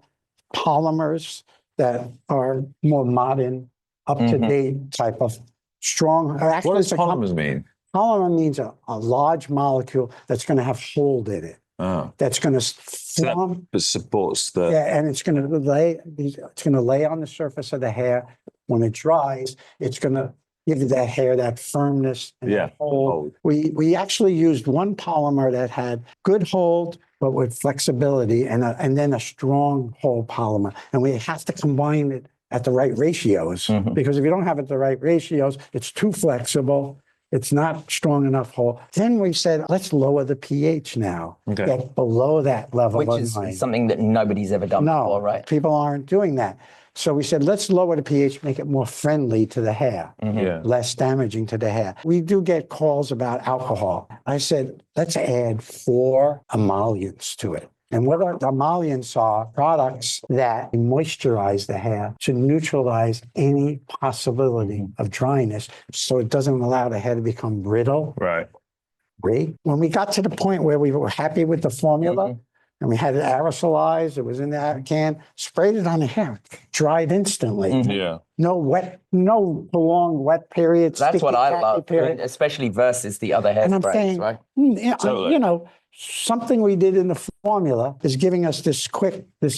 polymers that are more modern, up-to-date type of strong. What does polymers mean? Polymer means a large molecule that's going to have hold in it. Oh. That's going to form. That supports the. Yeah, and it's going to lay. It's going to lay on the surface of the hair. When it dries, it's going to give that hair that firmness and that hold. We actually used one polymer that had good hold, but with flexibility, and then a strong hold polymer. And we have to combine it at the right ratios, because if you don't have it the right ratios, it's too flexible. It's not strong enough hold. Then we said, let's lower the pH now. Get below that level. Which is something that nobody's ever done before, right? People aren't doing that. So we said, let's lower the pH, make it more friendly to the hair, less damaging to the hair. We do get calls about alcohol. I said, let's add 4 emollients to it. And what our emollients are products that moisturize the hair to neutralize any possibility of dryness, so it doesn't allow the hair to become brittle. Right. Great. When we got to the point where we were happy with the formula, and we had it aerosolized, it was in that can, sprayed it on the hair, dried instantly. No prolonged wet periods. That's what I love, especially versus the other hairsprays, right? You know, something we did in the formula is giving us this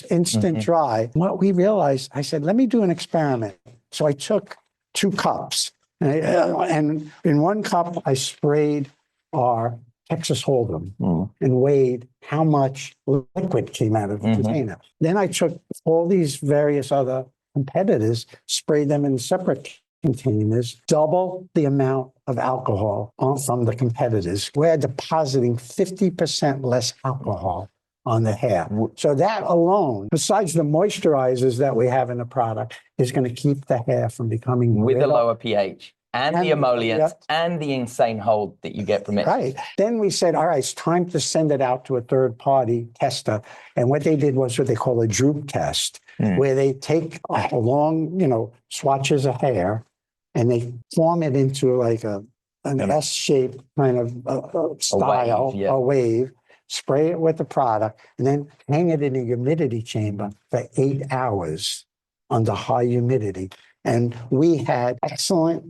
instant dry. What we realized, I said, let me do an experiment. So I took 2 cups, and in 1 cup, I sprayed our Texas Hold'em and weighed how much liquid came out of the container. Then I took all these various other competitors, sprayed them in separate containers, double the amount of alcohol from the competitors. We're depositing 50% less alcohol on the hair. So that alone, besides the moisturizers that we have in the product, is going to keep the hair from becoming with brittle. a lower pH. And the emollients and the insane hold that you get from it. Right. Then we said, all right, it's time to send it out to a third-party tester. And what they did was what they call a droop test, where they take long, swatches of hair, and they form it into like an S-shaped kind of style, a wave, spray it with the product, and then hang it in a humidity chamber for 8 hours under high humidity. And we had excellent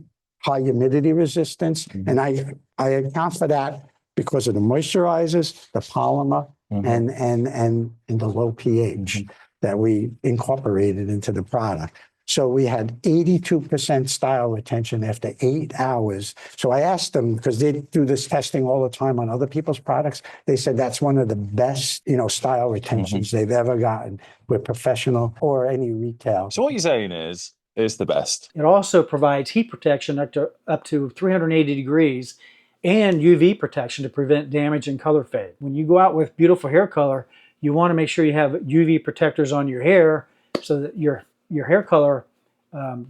high humidity resistance. And I account for that because of the moisturizers, the polymer, and the low pH that we incorporated into the product. So we had 82% style retention after 8 hours. So I asked them, because they do this testing all the time on other people's products, they said that's one of the best, style retentions they've ever gotten with professional or any retail. So what you're saying is the best. It also provides heat protection up to 380 degrees and UV protection to prevent damage and color fade. When you go out with beautiful hair color, you want to make sure you have UV protectors on your hair so that your hair color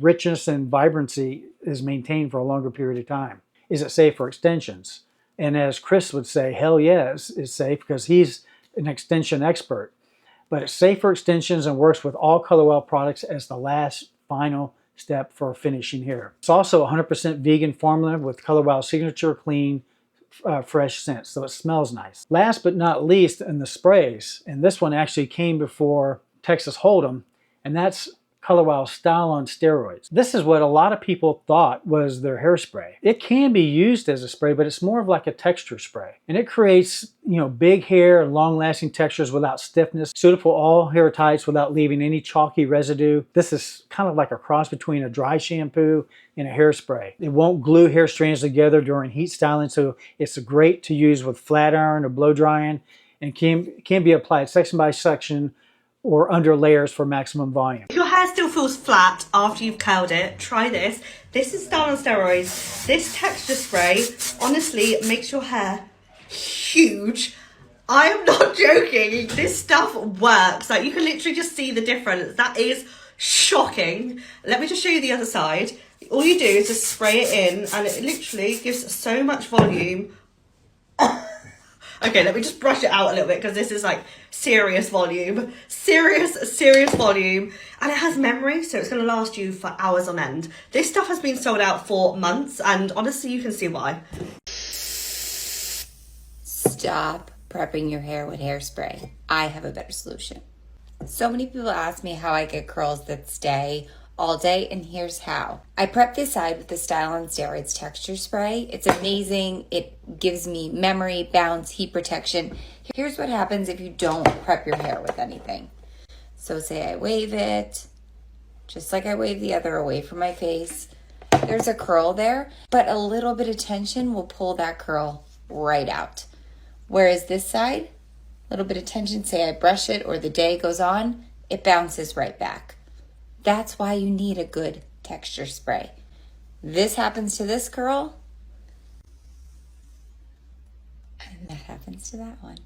richness and vibrancy is maintained for a longer period of time. Is it safe for extensions? And as Chris would say, hell yes, it's safe because he's an extension expert. But it's safe for extensions and works with all Color Wow products as the last final step for finishing hair. It's also 100% vegan formula with Color Wow's signature clean, fresh scent, so it smells nice. Last but not least, in the sprays, and this one actually came before Texas Hold'em, and that's Color Wow Style on Steroids. This is what a lot of people thought was their hairspray. It can be used as a spray, but it's more of like a texture spray. And it creates, big hair and long-lasting textures without stiffness, suitable for all hair types without leaving any chalky residue. This is kind of like a cross between a dry shampoo and a hairspray. It won't glue hair strands together during heat styling, so it's great to use with flat iron or blow drying, and can be applied section by section or under layers for maximum volume. If your hair still feels flat after you've curled it, try this. This is Style on Steroids. This texture spray honestly makes your hair huge. I am not joking. This stuff works. Like, you can literally just see the difference. That is shocking. Let me just show you the other side. All you do is just spray it in, and it literally gives so much volume. Okay, let me just brush it out a little bit, because this is like serious volume. Serious volume. And it has memory, so it's going to last you for hours on end. This stuff has been sold out for months, and honestly, you can see why. Stop prepping your hair with hairspray. I have a better solution. So many people ask me how I get curls that stay all day, and here's how. I prep this side with the Style on Steroids texture spray. It's amazing. It gives me memory, bounce, heat protection. Here's what happens if you don't prep your hair with anything. So say I wave it, just like I wave the other away from my face. There's a curl there, but a little bit of tension will pull that curl right out. Whereas this side, a little bit of tension, say I brush it or the day goes on, it bounces right back. That's why you need a good texture spray. This happens to this curl, and that happens to that one.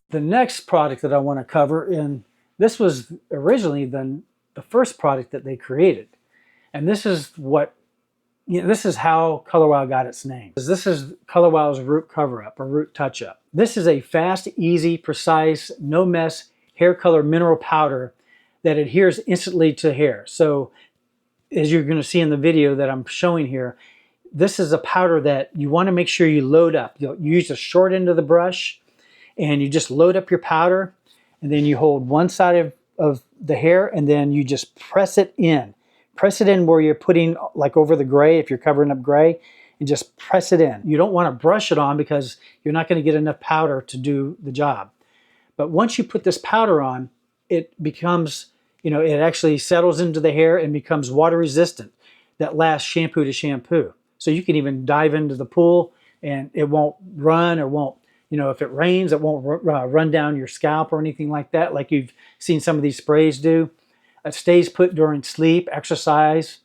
The next product that I want to cover, and this was originally the first product that they created. And this is what, this is how Color Wow got its name. This is Color Wow's root cover-up or root touch-up. This is a fast, easy, precise, no mess hair color mineral powder that adheres instantly to hair. So as you're going to see in the video that I'm showing here, this is a powder that you want to make sure you load up. You use the short end of the brush and you just load up your powder, and then you hold one side of the hair and then you just press it in. Press it in where you're putting, like over the gray, if you're covering up gray, and just press it in. You don't want to brush it on because you're not going to get enough powder to do the job. But once you put this powder on, it becomes, it actually settles into the hair and becomes water resistant. That lasts shampoo to shampoo. So you can even dive into the pool and it won't run, or won't, if it rains, it won't run down your scalp or anything like that, like you've seen some of these sprays do. It stays put during sleep, exercise,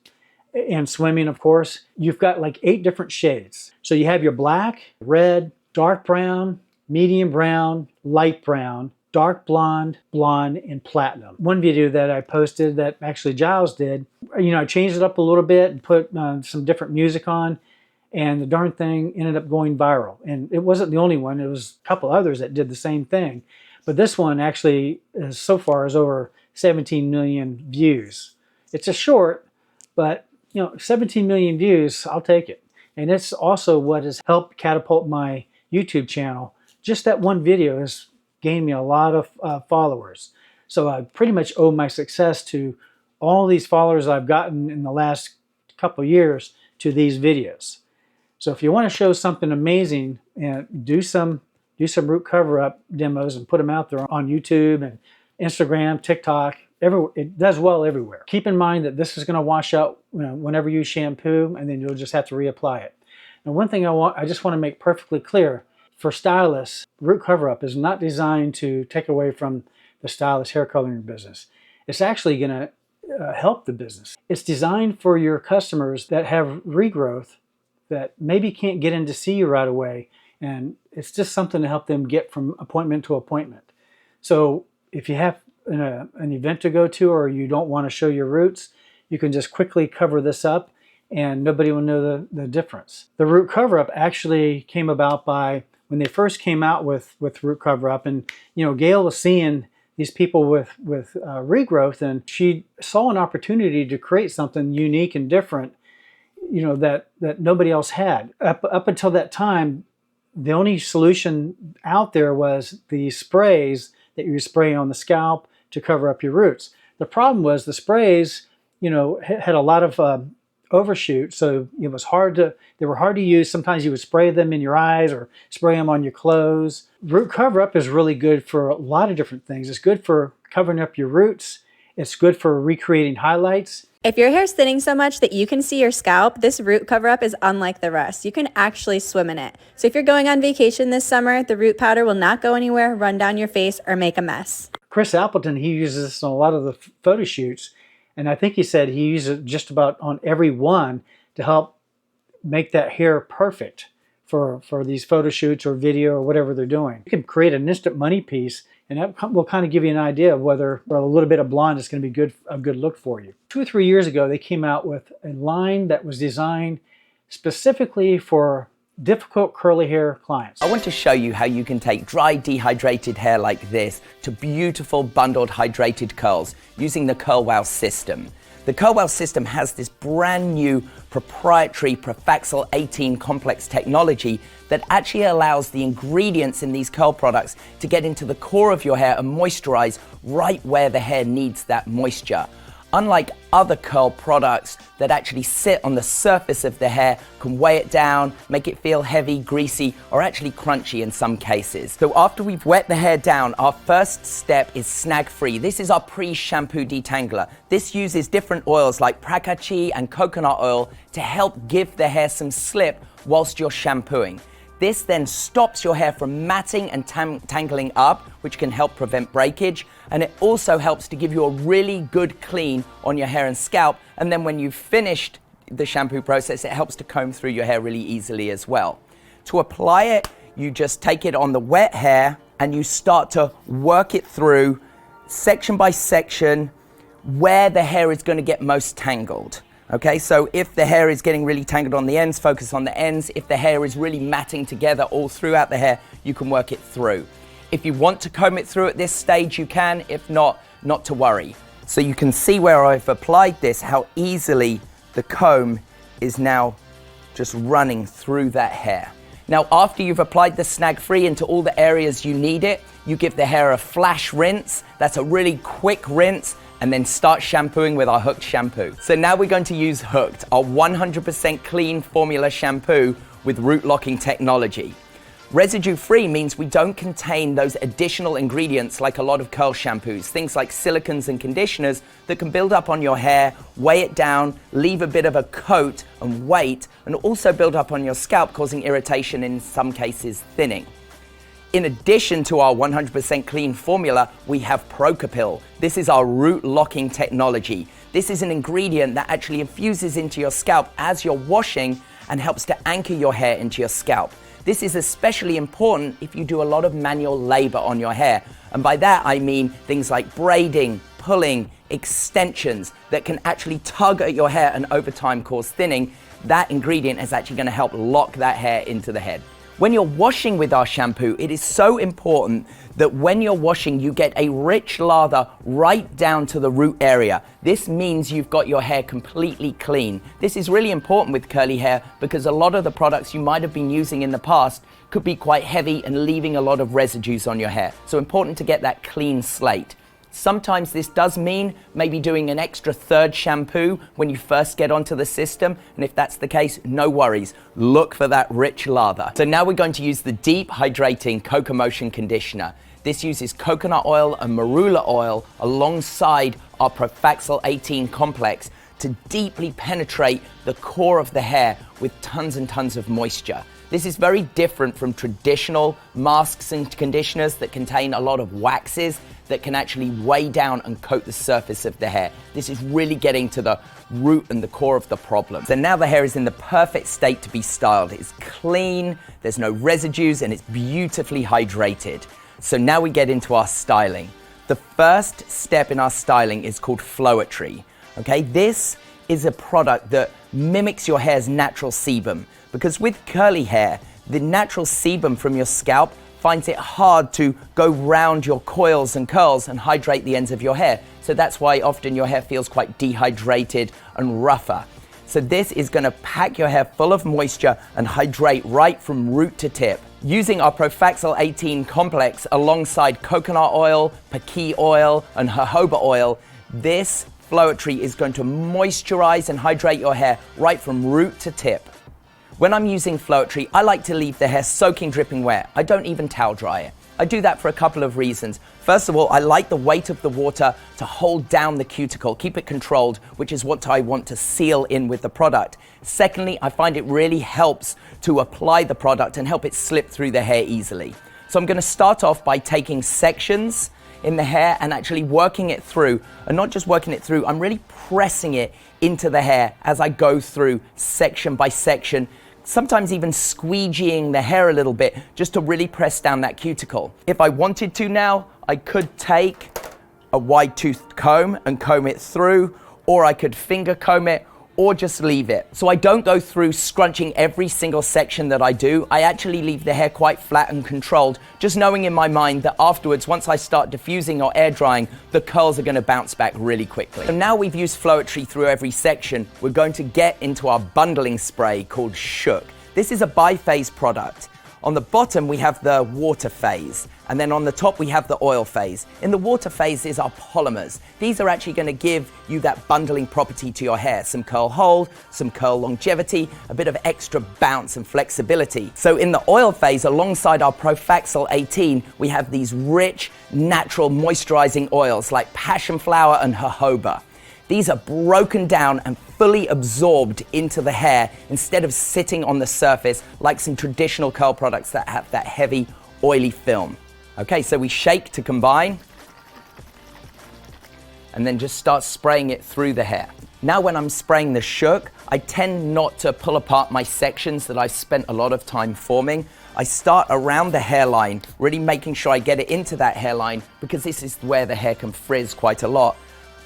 and swimming, of course. You've got like 8 different shades. So you have your black, red, dark brown, medium brown, light brown, dark blonde, blonde, and platinum. One video that I posted that actually Giles did, I changed it up a little bit and put some different music on, and the darn thing ended up going viral. And it wasn't the only one. It was a couple others that did the same thing. But this one actually so far is over 17 million views. It's a short, but 17 million views, I'll take it. And it's also what has helped catapult my YouTube channel. Just that one video has gained me a lot of followers. So I pretty much owe my success to all these followers I've gotten in the last couple years to these videos. So if you want to show something amazing, do some root cover-up demos and put them out there on YouTube and Instagram, TikTok. It does well everywhere. Keep in mind that this is going to wash out whenever you shampoo, and then you'll just have to reapply it. And one thing I just want to make perfectly clear, for stylists, root cover-up is not designed to take away from the stylist hair coloring business. It's actually going to help the business. It's designed for your customers that have regrowth that maybe can't get in to see you right away, and it's just something to help them get from appointment to appointment. So if you have an event to go to, or you don't want to show your roots, you can just quickly cover this up and nobody will know the difference. The root cover-up actually came about by when they first came out with root cover-up, and Gail was seeing these people with regrowth, and she saw an opportunity to create something unique and different, that nobody else had. Up until that time, the only solution out there was the sprays that you spray on the scalp to cover up your roots. The problem was the sprays, had a lot of overshoot, so it was they were hard to use. Sometimes you would spray them in your eyes or spray them on your clothes. Root cover-up is really good for a lot of different things. It's good for covering up your roots. It's good for recreating highlights. If your hair's thinning so much that you can see your scalp, this root cover-up is unlike the rest. You can actually swim in it. So if you're going on vacation this summer, the root powder will not go anywhere, run down your face, or make a mess. Chris Appleton, he uses this on a lot of the photo shoots, and I think he said he uses it just about on every one to help make that hair perfect for these photo shoots or video or whatever they're doing. You can create an instant money piece, and that will kind of give you an idea of whether a little bit of blonde is going to be a good look for you. 2 or 3 years ago, they came out with a line that was designed specifically for difficult curly hair clients. I want to show you how you can take dry, dehydrated hair like this to beautiful, bundled, hydrated curls using the CurlWow system. The CurlWow system has this brand new proprietary Profaxil 18 complex technology that actually allows the ingredients in these curl products to get into the core of your hair and moisturize right where the hair needs that moisture. Unlike other curl products that actually sit on the surface of the hair, can weigh it down, make it feel heavy, greasy, or actually crunchy in some cases. So after we've wet the hair down, our first step is snag-free. This is our pre-shampoo detangler. This uses different oils like pracachi and coconut oil to help give the hair some slip whilst you're shampooing. This then stops your hair from matting and tangling up, which can help prevent breakage. And it also helps to give you a really good clean on your hair and scalp. And then when you've finished the shampoo process, it helps to comb through your hair really easily as well. To apply it, you just take it on the wet hair and you start to work it through section by section where the hair is going to get most tangled. Okay, so if the hair is getting really tangled on the ends, focus on the ends. If the hair is really matting together all throughout the hair, you can work it through. If you want to comb it through at this stage, you can. If not, not to worry. So you can see where I've applied this, how easily the comb is now just running through that hair. Now, after you've applied the snag-free into all the areas you need it, you give the hair a flash rinse. That's a really quick rinse. And then start shampooing with our Hooked shampoo. So now we're going to use Hooked, our 100% clean formula shampoo with root locking technology. Residue-free means we don't contain those additional ingredients like a lot of curl shampoos, things like silicons and conditioners that can build up on your hair, weigh it down, leave a bit of a coat and weight, and also build up on your scalp, causing irritation, in some cases thinning. In addition to our 100% clean formula, we have Procapil. This is our root locking technology. This is an ingredient that actually infuses into your scalp as you're washing and helps to anchor your hair into your scalp. This is especially important if you do a lot of manual labor on your hair. And by that, I mean things like braiding, pulling, extensions that can actually tug at your hair and over time cause thinning. That ingredient is actually going to help lock that hair into the head. When you're washing with our shampoo, it is so important that when you're washing, you get a rich lather right down to the root area. This means you've got your hair completely clean. This is really important with curly hair because a lot of the products you might have been using in the past could be quite heavy and leaving a lot of residues on your hair. So important to get that clean slate. Sometimes this does mean maybe doing an extra third shampoo when you first get onto the system. And if that's the case, no worries. Look for that rich lather. So now we're going to use the Deep Hydrating Cocoa Motion Conditioner. This uses coconut oil and marula oil alongside our Profaxil 18 complex to deeply penetrate the core of the hair with tons and tons of moisture. This is very different from traditional masks and conditioners that contain a lot of waxes that can actually weigh down and coat the surface of the hair. This is really getting to the root and the core of the problem. So now the hair is in the perfect state to be styled. It's clean, there's no residues, and it's beautifully hydrated. So now we get into our styling. The first step in our styling is called Flowetry. Okay, this is a product that mimics your hair's natural sebum, because with curly hair, the natural sebum from your scalp finds it hard to go round your coils and curls and hydrate the ends of your hair. So that's why often your hair feels quite dehydrated and rougher. So this is going to pack your hair full of moisture and hydrate right from root to tip. Using our Profaxil 18 complex alongside coconut oil, paqui oil, and jojoba oil, this Flowetry is going to moisturize and hydrate your hair right from root to tip. When I'm using Flowetry, I like to leave the hair soaking, dripping wet. I don't even towel dry it. I do that for a couple of reasons. First of all, I like the weight of the water to hold down the cuticle, keep it controlled, which is what I want to seal in with the product. Secondly, I find it really helps to apply the product and help it slip through the hair easily. So I'm going to start off by taking sections in the hair and actually working it through. And not just working it through, I'm really pressing it into the hair as I go through section by section, sometimes even squeegeeing the hair a little bit just to really press down that cuticle. If I wanted to now, I could take a wide-toothed comb and comb it through, or I could finger comb it, or just leave it. So I don't go through scrunching every single section that I do. I actually leave the hair quite flat and controlled, just knowing in my mind that afterwards, once I start diffusing or air drying, the curls are gonna bounce back really quickly. So now we've used Flowetry through every section, we're going to get into our bundling spray called Shook. This is a bi-phase product. On the bottom, we have the water phase, and then on the top, we have the oil phase. In the water phase is our polymers. These are actually gonna give you that bundling property to your hair, some curl hold, some curl longevity, a bit of extra bounce and flexibility. So in the oil phase, alongside our Profaxil 18, we have these rich, natural moisturizing oils like passion flower and jojoba. These are broken down and fully absorbed into the hair instead of sitting on the surface like some traditional curl products that have that heavy, oily film. Okay, so we shake to combine and then just start spraying it through the hair. Now when I'm spraying the Shook, I tend not to pull apart my sections that I've spent a lot of time forming. I start around the hairline, really making sure I get it into that hairline because this is where the hair can frizz quite a lot.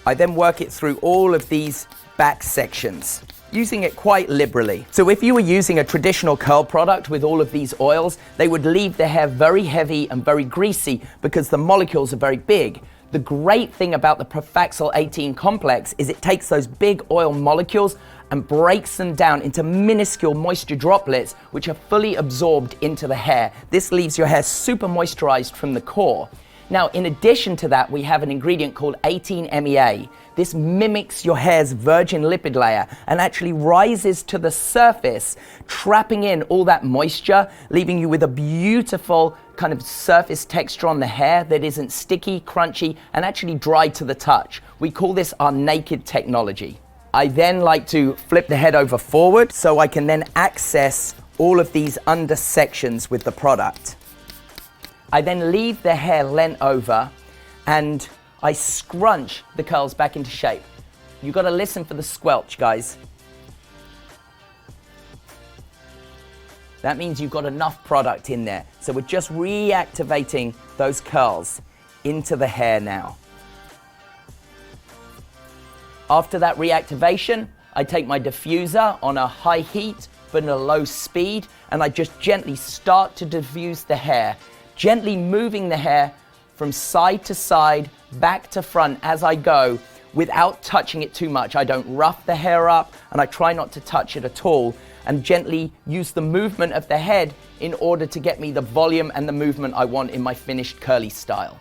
I then work it through all of these back sections, using it quite liberally. So if you were using a traditional curl product with all of these oils, they would leave the hair very heavy and very greasy because the molecules are very big. The great thing about the Profaxil 18 complex is it takes those big oil molecules and breaks them down into minuscule moisture droplets which are fully absorbed into the hair. This leaves your hair super moisturized from the core. Now, in addition to that, we have an ingredient called 18-MEA. This mimics your hair's virgin lipid layer and actually rises to the surface, trapping in all that moisture, leaving you with a beautiful kind of surface texture on the hair that isn't sticky, crunchy, and actually dry to the touch. We call this our naked technology. I then like to flip the head over forward so I can then access all of these under sections with the product. I then leave the hair lent over and I scrunch the curls back into shape. You gotta listen for the squelch, guys. That means you've got enough product in there. So we're just reactivating those curls into the hair now. After that reactivation, I take my diffuser on a high heat but at a low speed and I just gently start to diffuse the hair, gently moving the hair from side to side, back to front as I go without touching it too much. I don't rough the hair up and I try not to touch it at all and gently use the movement of the head in order to get me the volume and the movement I want in my finished curly style.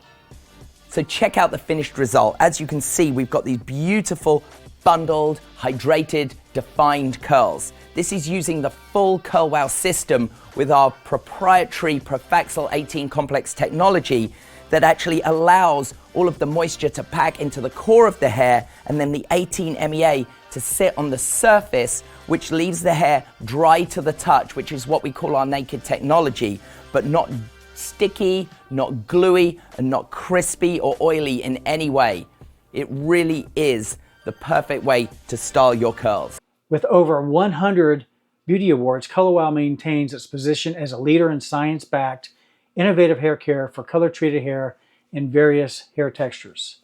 So check out the finished result. As you can see, we've got these beautiful bundled, hydrated, defined curls. This is using the full Curl Wow system with our proprietary Profaxil 18 complex technology that actually allows all of the moisture to pack into the core of the hair and then the 18-MEA to sit on the surface, which leaves the hair dry to the touch, which is what we call our naked technology, but not sticky, not gluey, and not crispy or oily in any way. It really is the perfect way to style your curls. With over 100 beauty awards, Color Wow maintains its position as a leader in science-backed, innovative hair care for color-treated hair in various hair textures.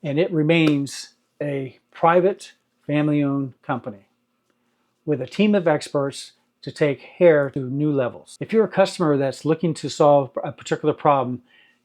And it remains a private, family-owned company with a team of experts to take hair to new levels. If you're a customer that's looking to solve a particular problem,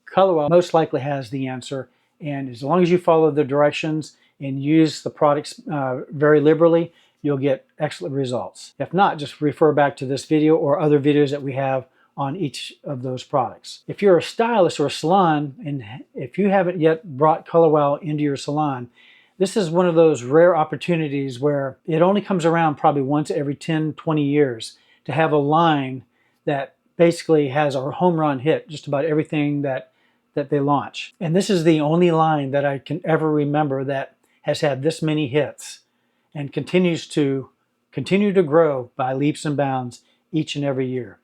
Color Wow most likely has the answer. And as long as you follow the directions and use the products very liberally, you'll get excellent results. If not, just refer back to this video or other videos that we have on each of those products. If you're a stylist or a salon, and if you haven't yet brought Color Wow into your salon, this is one of those rare opportunities where it only comes around probably once every 10, 20 years to have a line that basically has a home run hit just about everything that they launch. And this is the only line that I can ever remember that has had this many hits and continues to grow by leaps and bounds each and every year.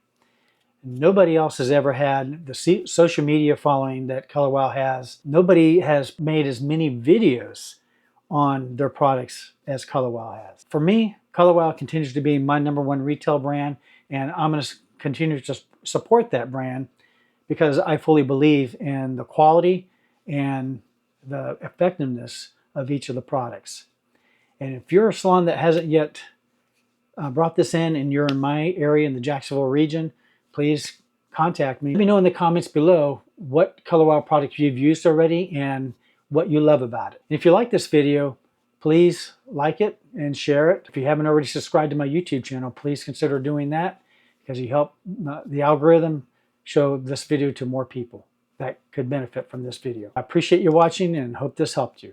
Nobody else has ever had the social media following that Color Wow has. Nobody has made as many videos on their products as Color Wow has. For me, Color Wow continues to be my #1 retail brand, and I'm going to continue to support that brand because I fully believe in the quality and the effectiveness of each of the products. And if you're a salon that hasn't yet brought this in and you're in my area in the Jacksonville region, please contact me. Let me know in the comments below what Color Wow product you've used already and what you love about it. And if you like this video, please like it and share it. If you haven't already subscribed to my YouTube channel, please consider doing that because you help the algorithm show this video to more people that could benefit from this video. I appreciate you watching and hope this helped you.